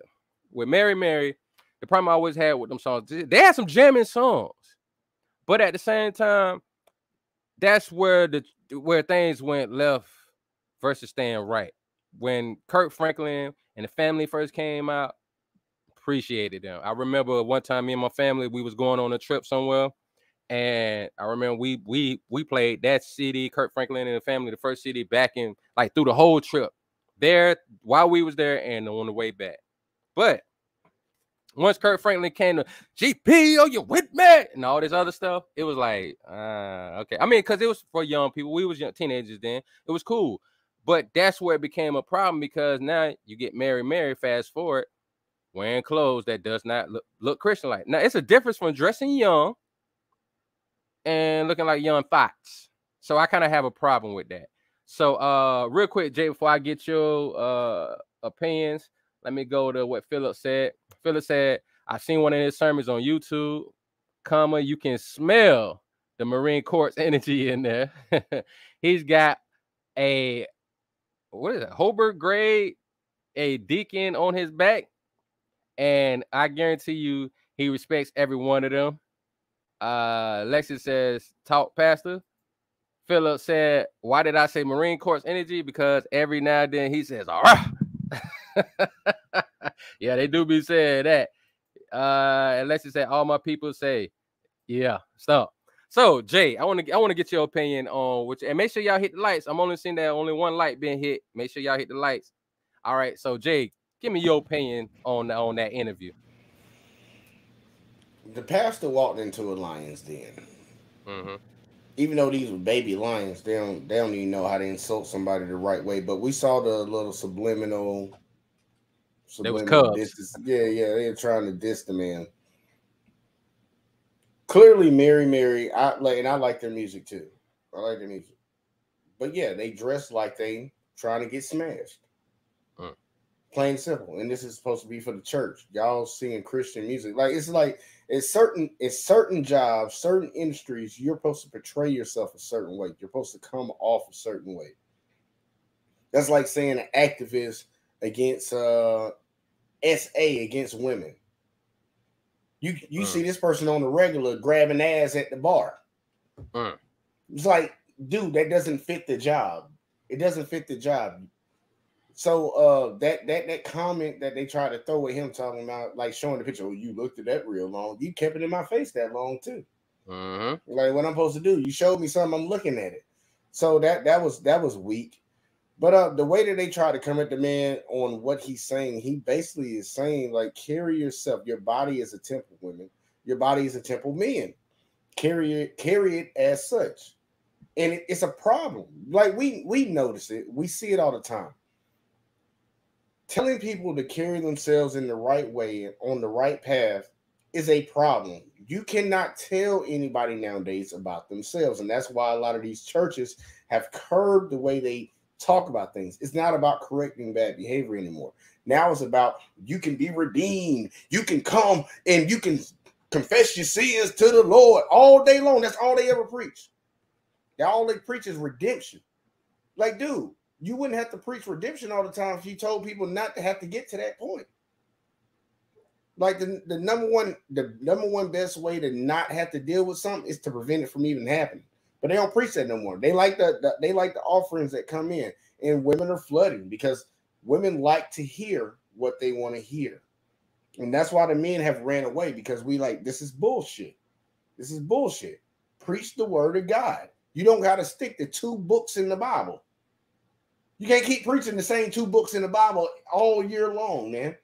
With Mary, the problem I always had with them songs, they had some jamming songs, but at the same time, that's where things went left versus staying right. When Kirk Franklin and the family first came out, appreciated them. I remember one time me and my family, we was going on a trip somewhere, and I remember we played that CD, Kirk Franklin and the family, the first CD, back in like through the whole trip there while we was there and on the way back. But once Kirk Franklin came to GP, oh, you with me? And all this other stuff, it was like, okay. I mean, because it was for young people. We was young teenagers then. It was cool. But that's where it became a problem because now you get Mary, fast forward, wearing clothes that does not look Christian-like. Now, it's a difference from dressing young and looking like young Fox. So I kind of have a problem with that. So real quick, Jay, before I get your opinions, let me go to what Philip said. Philip said, I've seen one of his sermons on YouTube, you can smell the Marine Corps energy in there. He's got a, what is it, Hobart grade, a deacon on his back, and I guarantee you he respects every one of them. Lexi says, talk, Pastor. Philip said, why did I say Marine Corps energy? Because every now and then he says, all right. Yeah, they do be saying that. And Lexi said, all my people say, yeah, stop. So, Jay, I want to get your opinion on which, and make sure y'all hit the lights. I'm only seeing that only one light being hit. Make sure y'all hit the lights. All right, so Jay, give me your opinion on that interview. The pastor walked into a lion's den. Mm-hmm. Even though these were baby lions, they don't even know how to insult somebody the right way. But we saw the little subliminal distance. Yeah, they're trying to diss the man. Clearly, Mary, I like their music too. I like their music. But yeah, they dress like they trying to get smashed. Plain and simple. And this is supposed to be for the church. Y'all singing Christian music. It's certain jobs, certain industries, you're supposed to portray yourself a certain way. You're supposed to come off a certain way. That's like saying an activist against SA against women. You see this person on the regular grabbing ass at the bar. It's like, dude, that doesn't fit the job. It doesn't fit the job. So that comment that they tried to throw at him, talking about like showing the picture, oh, you looked at that real long. You kept it in my face that long too. Like, what I'm supposed to do? You showed me something, I'm looking at it. So that was weak. But the way that they try to come at the man on what he's saying, he basically is saying, like, carry yourself. Your body is a temple, women. Your body is a temple, men. Carry it as such. And it's a problem. Like, we notice it. We see it all the time. Telling people to carry themselves in the right way and on the right path is a problem. You cannot tell anybody nowadays about themselves. And that's why a lot of these churches have curbed the way they talk about things. It's not about correcting bad behavior anymore. Now it's about, you can be redeemed. You can come and you can confess your sins to the Lord all day long. That's all they ever preach. All they preach is redemption. Like, dude, you wouldn't have to preach redemption all the time if you told people not to have to get to that point. Like, the number one best way to not have to deal with something is to prevent it from even happening. But they don't preach that no more. They like the offerings that come in, and women are flooding because women like to hear what they want to hear. And that's why the men have ran away, because we like, this is bullshit. This is bullshit. Preach the word of God. You don't got to stick to 2 books in the Bible. You can't keep preaching the same 2 books in the Bible all year long, man.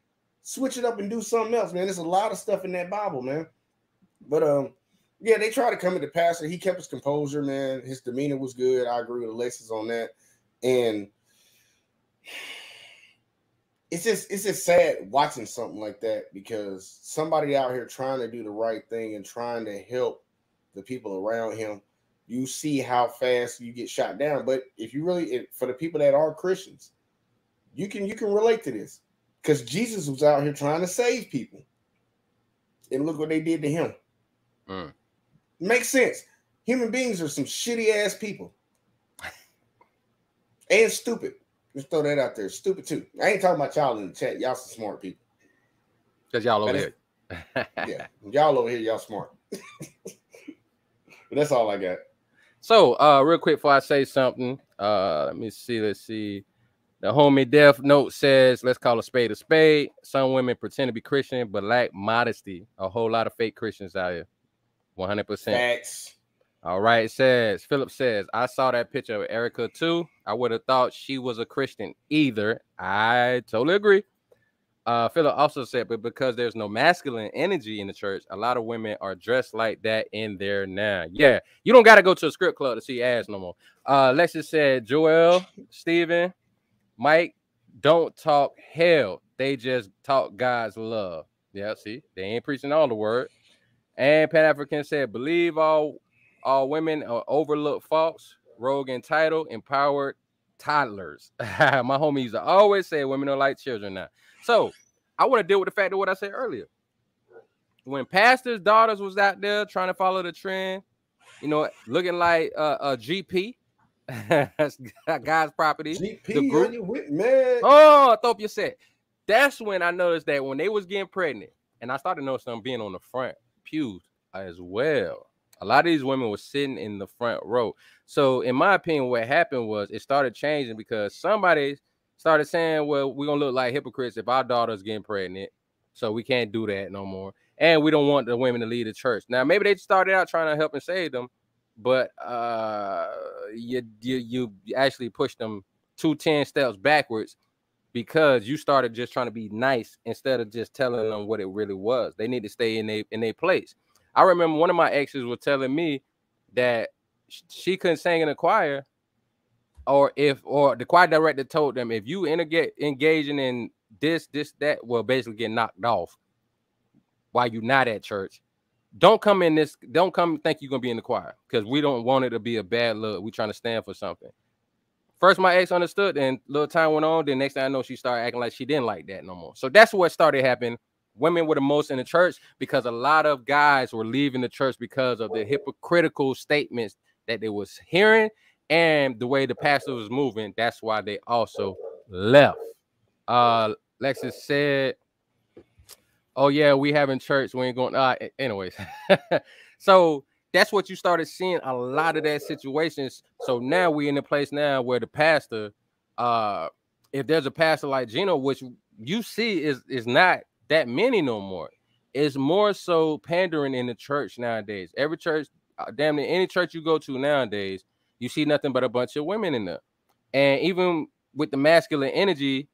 Switch it up and do something else, man. There's a lot of stuff in that Bible, man. But yeah, they try to come at the pastor. He kept his composure, man. His demeanor was good. I agree with Alexis on that. And it's just sad watching something like that, because somebody out here trying to do the right thing and trying to help the people around him, you see how fast you get shot down. But if you really, for the people that are Christians, you can relate to this, because Jesus was out here trying to save people, and look what they did to him. Makes sense. Human beings are some shitty ass people. And stupid. Just throw that out there. Stupid too. I ain't talking about y'all in the chat. Y'all some smart people. Because y'all over here. Yeah. Y'all over here, y'all smart. But that's all I got. So, real quick before I say something, let me see. Let's see. The homie Death Note says, let's call a spade a spade. Some women pretend to be Christian, but lack modesty. A whole lot of fake Christians out here. 100%. Facts. All right, Philip says, I saw that picture of Erica too. I would have thought she was a Christian either. I totally agree. Philip also said, but because there's no masculine energy in the church, a lot of women are dressed like that in there now. Yeah, you don't got to go to a script club to see ass no more. Lexus said, Joel, Steven, Mike, don't talk hell. They just talk God's love. Yeah, see, they ain't preaching all the word. And Pan-African said, believe all women are overlooked faults, rogue entitled, empowered toddlers. My homies always say women are like children now. So I want to deal with the fact of what I said earlier. When pastors' daughters was out there trying to follow the trend, you know, looking like a GP, God's property. GP, the group. are you with man? Oh, I thought you said. That's when I noticed that when they was getting pregnant, and I started noticing them being on the front pews as well. A lot of these women were sitting in the front row. So in my opinion, what happened was it started changing because somebody started saying, well, we're going to look like hypocrites if our daughter's getting pregnant. So we can't do that no more. And we don't want the women to lead the church. Now, maybe they started out trying to help and save them, but you actually pushed them 10 steps backwards because you started just trying to be nice instead of just telling them what it really was. They need to stay in their place. I remember one of my exes was telling me that she couldn't sing in a choir, or the choir director told them, if you engaging in this, that, well, basically get knocked off while you're not at church. Don't come think you're gonna be in the choir because we don't want it to be a bad look. We're trying to stand for something. First, my ex understood, and little time went on. Then next thing I know, she started acting like she didn't like that no more. So that's what started happening. Women were the most in the church because a lot of guys were leaving the church because of the hypocritical statements that they was hearing and the way the pastor was moving. That's why they also left. Lexus said, oh yeah, we having church. We ain't going. Anyways, so that's what you started seeing a lot of that situations. So now we in a place now where the pastor, if there's a pastor like Gino, which you see is not that many no more. It's more so pandering in the church nowadays. Every church, damn near any church you go to nowadays, you see nothing but a bunch of women in there. And even with the masculine energy,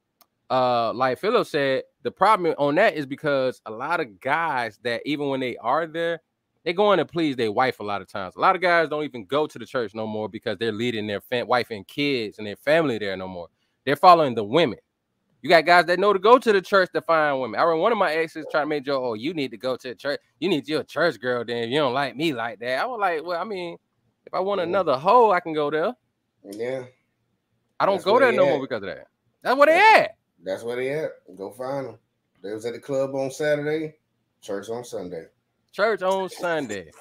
like Philip said, the problem on that is because a lot of guys that even when they are there, they go in to please their wife a lot of times. A lot of guys don't even go to the church no more because they're leading their wife and kids and their family there no more. They're following the women. You got guys that know to go to the church to find women. I remember one of my exes trying to make joke, oh, you need to go to the church. You need you a church girl then if you don't like me like that. I was like, well, I mean, if I want another hoe, I can go there. Yeah. I don't go there no more because of that. That's where they at. That's where they at. Go find them. They was at the club on Saturday, church on Sunday. Church on Sunday.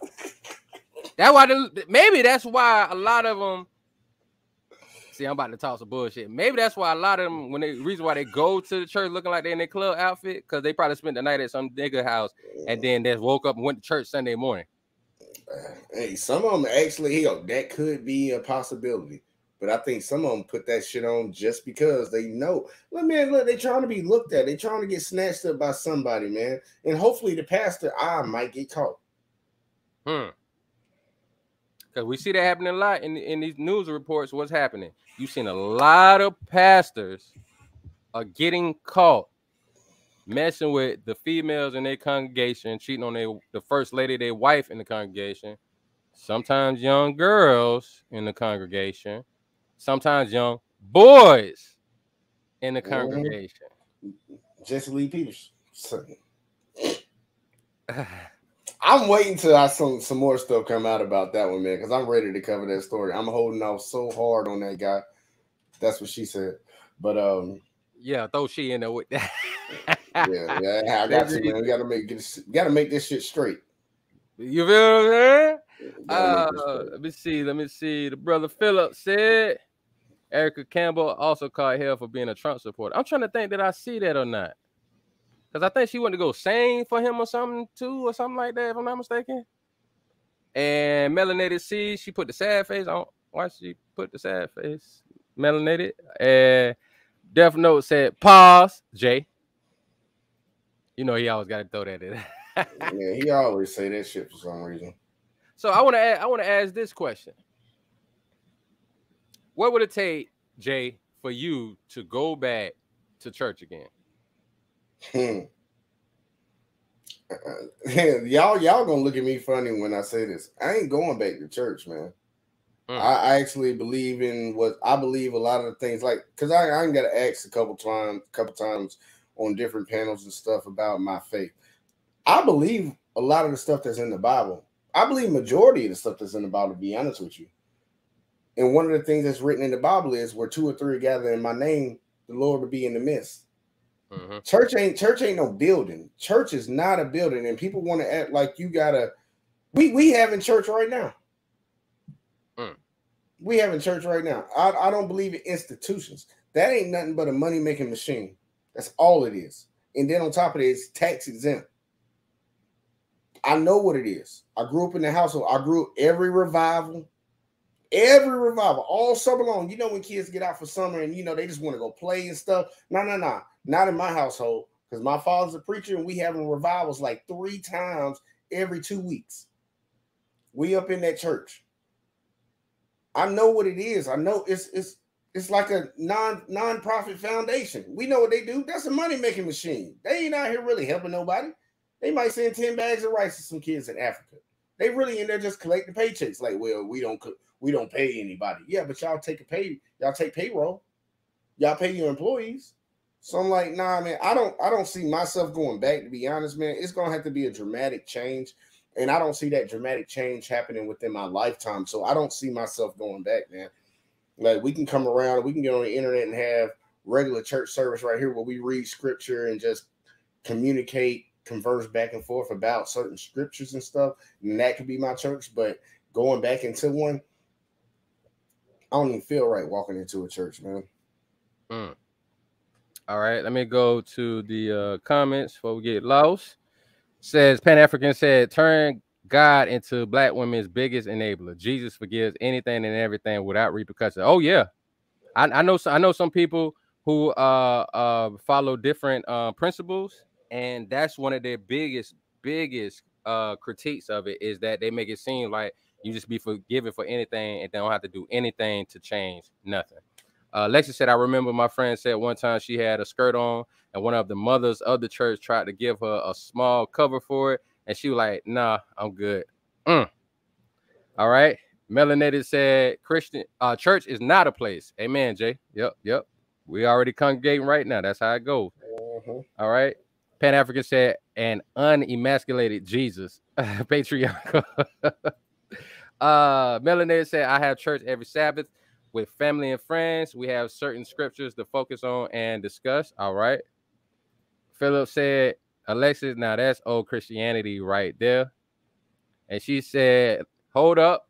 That's why maybe that's why a lot of them. See, I'm about to talk some bullshit. Maybe that's why a lot of them, reason why they go to the church looking like they're in their club outfit, because they probably spent the night at some nigga house and then they woke up and went to church Sunday morning. Hey, some of them actually, that could be a possibility. But I think some of them put that shit on just because they know. Look, man, they trying to be looked at. They trying to get snatched up by somebody, man. And hopefully the pastor might get caught. Because we see that happening a lot in these news reports. What's happening? You've seen a lot of pastors are getting caught messing with the females in their congregation, cheating on the first lady, their wife in the congregation, sometimes young girls in the congregation, sometimes young boys in the congregation. Jesse Lee Peters. I'm waiting till I some more stuff come out about that one, man, because I'm ready to cover that story. I'm holding out so hard on that guy. That's what she said. But yeah, throw she in there with that. yeah, I got to, man. We gotta make this shit straight. You feel what I'm saying? Let me see. The brother Philip said Erica Campbell also caught hell for being a Trump supporter. I'm trying to think, did I see that or not? Because I think she went to go sing for him or something too, or something like that, if I'm not mistaken. And Melanated C, she put the sad face on. Why she put the sad face? Melanated. And Death Note said, pause, Jay. You know he always got to throw that in. Yeah, he always say that shit for some reason. So I want to ask this question. What would it take, Jay, for you to go back to church again? Y'all gonna look at me funny when I say this. I ain't going back to church, man. I actually believe in what I believe a lot of the things, like, because I ain't got to ask a couple times on different panels and stuff about my faith. I believe a lot of the stuff that's in the Bible. I believe majority of the stuff that's in the Bible, to be honest with you. And one of the things that's written in the Bible is where 2 or 3 gather in my name, the Lord will be in the midst. Mm-hmm. Church ain't no building. Church is not a building, and people want to act like you gotta. We having church right now. We having church right now. I don't believe in institutions. That ain't nothing but a money-making machine. That's all it is. And then on top of it, it's tax exempt. I know what it is. I grew up in the household. I grew up every revival, all summer long. You know when kids get out for summer and they just want to go play and stuff. No, not in my household, because my father's a preacher and we having revivals like 3 times every 2 weeks. We up in that church. I know what it is. I know it's like a non-profit foundation. We know what they do. That's a money-making machine. They ain't out here really helping nobody. They might send 10 bags of rice to some kids in Africa. They really in there just collecting paychecks. Like, well, we don't pay anybody. Yeah, but y'all take payroll. Y'all pay your employees. So I'm like, nah, man, I don't see myself going back, to be honest, man. It's gonna have to be a dramatic change. And I don't see that dramatic change happening within my lifetime. So I don't see myself going back, man. Like, we can come around, we can get on the internet and have regular church service right here where we read scripture and just communicate, converse back and forth about certain scriptures and stuff. And that could be my church. But going back into one, I don't even feel right walking into a church, man. All right, let me go to the comments before we get lost. Says Pan-African said, turn God into black women's biggest enabler. Jesus forgives anything and everything without repercussion. Oh yeah, I know some people who follow different principles, and that's one of their biggest critiques of it, is that they make it seem like you just be forgiven for anything and don't have to do anything to change nothing. Lexi said, I remember my friend said one time she had a skirt on and one of the mothers of the church tried to give her a small cover for it. And she was like, nah, I'm good. All right. Melanated said, Christian church is not a place. Amen, Jay. Yep. We already congregating right now. That's how it goes. All right. Pan-African said, an unemasculated Jesus. Patriarchal. Melanated said, I have church every Sabbath with family and friends. We have certain scriptures to focus on and discuss. All right. Philip said, Alexis, now that's old Christianity right there. And she said, hold up.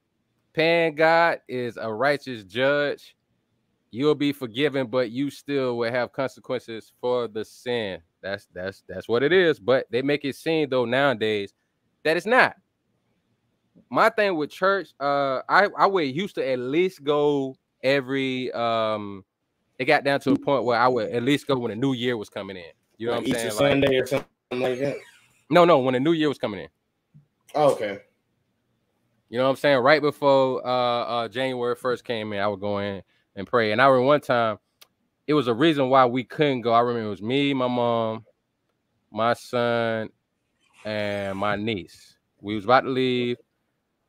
Pan God is a righteous judge. You'll be forgiven, but you still will have consequences for the sin. That's what it is. But they make it seem, though, nowadays that it's not. My thing with church, I would used to at least go every it got down to a point where I would at least go when the new year was coming in. You know, like what I'm Easter saying? Sunday or something like that. No, when the new year was coming in. Oh, okay. You know what I'm saying? Right before January 1st came in, I would go in and pray. And I remember one time, it was a reason why we couldn't go. I remember it was me, my mom, my son, and my niece. We was about to leave,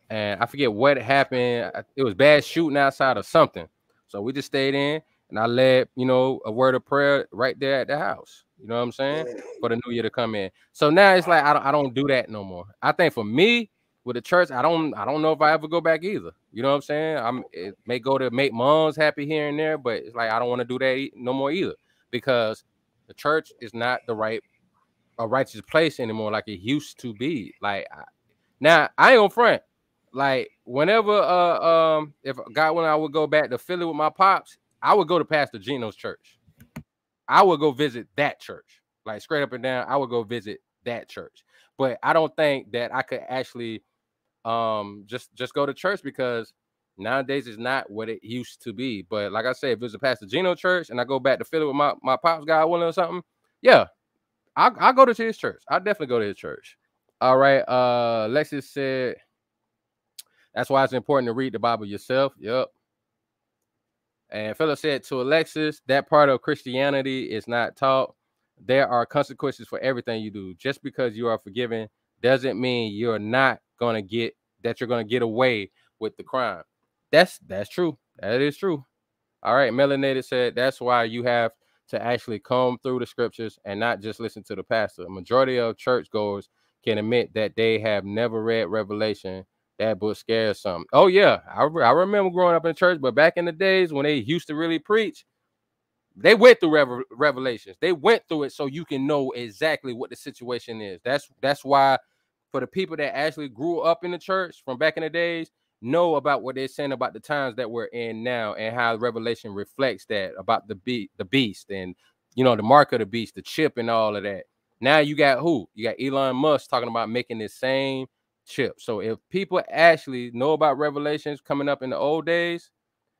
and I forget what happened. It was bad shooting outside or something. So we just stayed in, and I led, a word of prayer right there at the house. You know what I'm saying? For the new year to come in. So now it's like I don't do that no more. I think for me, with the church, I don't know if I ever go back either. You know what I'm saying? It may go to make moms happy here and there, but it's like I don't want to do that no more either, because the church is not a righteous place anymore like it used to be. Like now, I ain't gonna front. Like whenever if God when I would go back to Philly with my pops, I would go to Pastor Gino's church. I would go visit that church. Like straight up and down, I would go visit that church. But I don't think that I could actually just go to church because nowadays it's not what it used to be. But like I said, if it was a Pastor Gino church and I go back to Philly with my pops, God willing or something, yeah, I'll go to his church. I'll definitely go to his church. All right. Lexus said that's why it's important to read the Bible yourself. Yep. And Philip said to Alexis, that part of Christianity is not taught. There are consequences for everything you do. Just because you are forgiven doesn't mean you're not going to get away with the crime. That's true. That is true. All right. Melanated said that's why you have to actually comb through the scriptures and not just listen to the pastor. A majority of churchgoers can admit that they have never read Revelation. That book scares some. Oh yeah, I remember growing up in church, but back in the days when they used to really preach, they went through Revelations. They went through it so you can know exactly what the situation is. That's why for the people that actually grew up in the church from back in the days, know about what they're saying about the times that we're in now and how Revelation reflects that about the beast and the mark of the beast, the chip and all of that. Now you got who? You got Elon Musk talking about making this same chip. So if people actually know about Revelations coming up in the old days,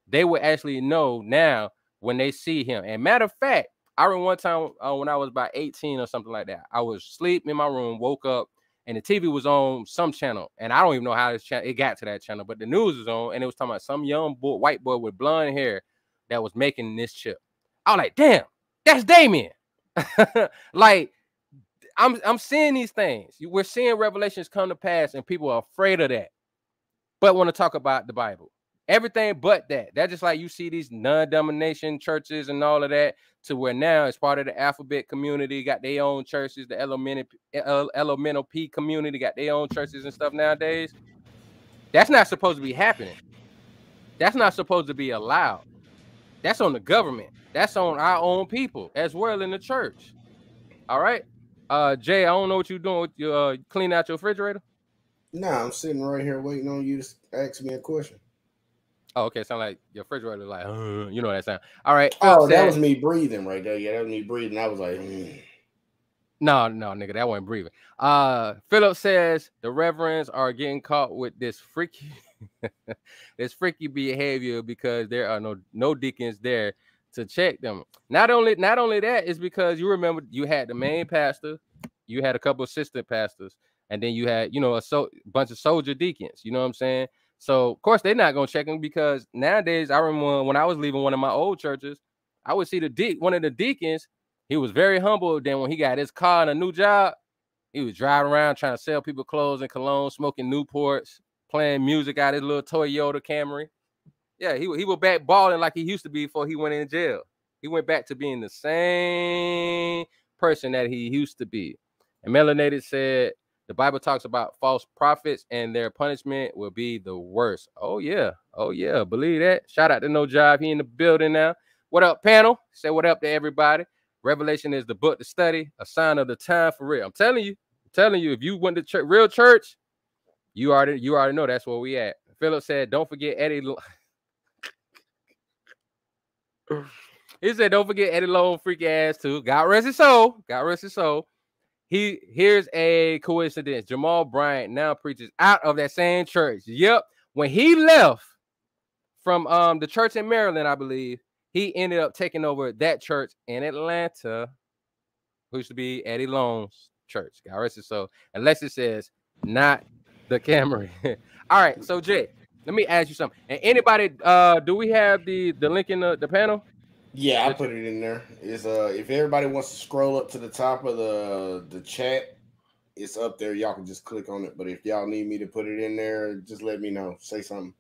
they would actually know now when they see him. And matter of fact, I remember one time when I was about 18 or something like that, I was asleep in my room, woke up, and the TV was on some channel. And I don't even know how it got to that channel, but the news was on, and it was talking about some young boy, white boy with blonde hair that was making this chip. I was like, damn, that's Damien. Like, I'm seeing these things. We're seeing revelations come to pass, and people are afraid of that, but want to talk about the Bible. Everything but that. That's just like you see these non-domination churches and all of that, to where now it's part of the alphabet community, got their own churches. The elemental P community got their own churches and stuff nowadays. That's not supposed to be happening. That's not supposed to be allowed. That's on the government. That's on our own people as well in the church. All right. Jay, I don't know what you're doing with your clean out your refrigerator. Nah, I'm sitting right here waiting on you to ask me a question. Oh, okay. Sound like your refrigerator, like, you know that sound. All right. Phil said, that was me breathing right there. Yeah, that was me breathing. I was like, No, nigga, that wasn't breathing. Philip says the reverends are getting caught with this freaky behavior because there are no deacons there to check them. Not only that, is because you remember you had the main pastor, you had a couple assistant pastors, and then you had a bunch of soldier deacons. You know what I'm saying? So of course they're not gonna check them, because nowadays I remember when I was leaving one of my old churches, I would see one of the deacons. He was very humble. Then when he got his car and a new job, he was driving around trying to sell people clothes and cologne, smoking Newports, playing music out of his little Toyota Camry. Yeah, he was back balling like he used to be before he went in jail. He went back to being the same person that he used to be. And Melanated said the Bible talks about false prophets and their punishment will be the worst. Oh yeah, believe that. Shout out to No Job. He in the building now. What up, panel? Say what up to everybody. Revelation is the book to study, a sign of the time for real. I'm telling you, if you went to real church, you already know that's where we at. Philip said, don't forget Eddie. He said, don't forget Eddie Long, freaky ass too. God rest his soul. Here's a coincidence. Jamal Bryant now preaches out of that same church. Yep. When he left from the church in Maryland, I believe, he ended up taking over that church in Atlanta, who used to be Eddie Long's church. God rest his soul. Unless it says not the Camry. All right. So Jay, let me ask you something. And anybody, do we have the link in the panel? Yeah, I put it in there. It's if everybody wants to scroll up to the top of the chat, it's up there. Y'all can just click on it. But if y'all need me to put it in there, just let me know. Say something.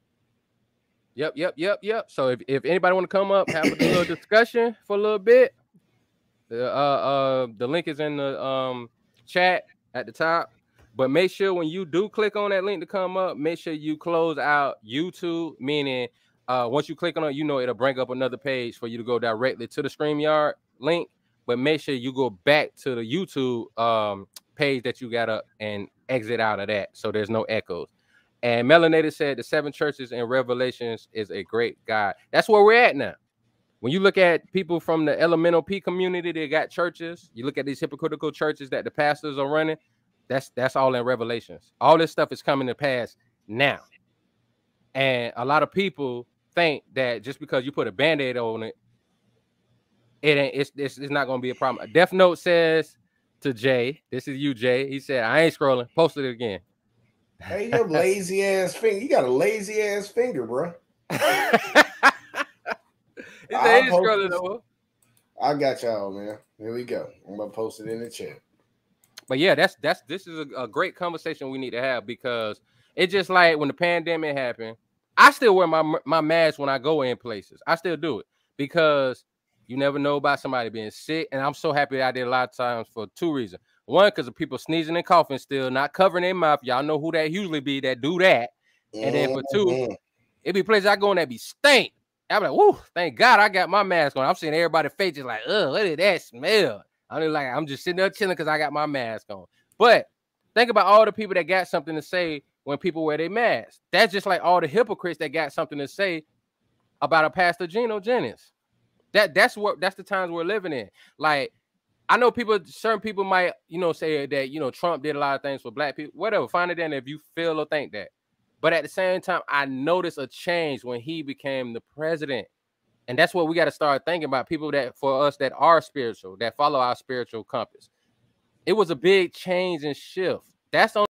Yep. So if anybody want to come up, have a little discussion for a little bit, the link is in the chat at the top. But make sure when you do click on that link to come up, make sure you close out YouTube, meaning once you click on it, it'll bring up another page for you to go directly to the StreamYard link. But make sure you go back to the YouTube page that you got up and exit out of that, so there's no echoes. And Melanated said the 7 churches in Revelations is a great guide. That's where we're at now. When you look at people from the Elemental P community, they got churches. You look at these hypocritical churches that the pastors are running. That's all in Revelations. All this stuff is coming to pass now. And a lot of people think that just because you put a Band-Aid on it, it's not going to be a problem. Death Note says to Jay, this is you, Jay. He said, I ain't scrolling. Posted it again. Hey, your lazy ass finger. You got a lazy ass finger, bro. I got y'all, man. Here we go. I'm gonna post it in the chat. But yeah, this is a great conversation we need to have, because it's just like when the pandemic happened, I still wear my mask when I go in places. I still do it because you never know about somebody being sick. And I'm so happy I did a lot of times for 2 reasons. One, because of people sneezing and coughing still, not covering their mouth. Y'all know who that usually be that do that. And then for 2, it be places I go in that be stink. I'm like, whoo, thank God I got my mask on. I'm seeing everybody's face just like, ugh, what did that smell? I'm just sitting there chilling because I got my mask on. But think about all the people that got something to say when people wear their masks. That's just like all the hypocrites that got something to say about a Pastor Gino Jennings. That's the times we're living in. Like, I know certain people might, say that, Trump did a lot of things for black people. Whatever, find it in if you feel or think that. But at the same time, I noticed a change when he became the president. And that's what we got to start thinking about, people that, for us, that are spiritual, that follow our spiritual compass. It was a big change and shift. That's on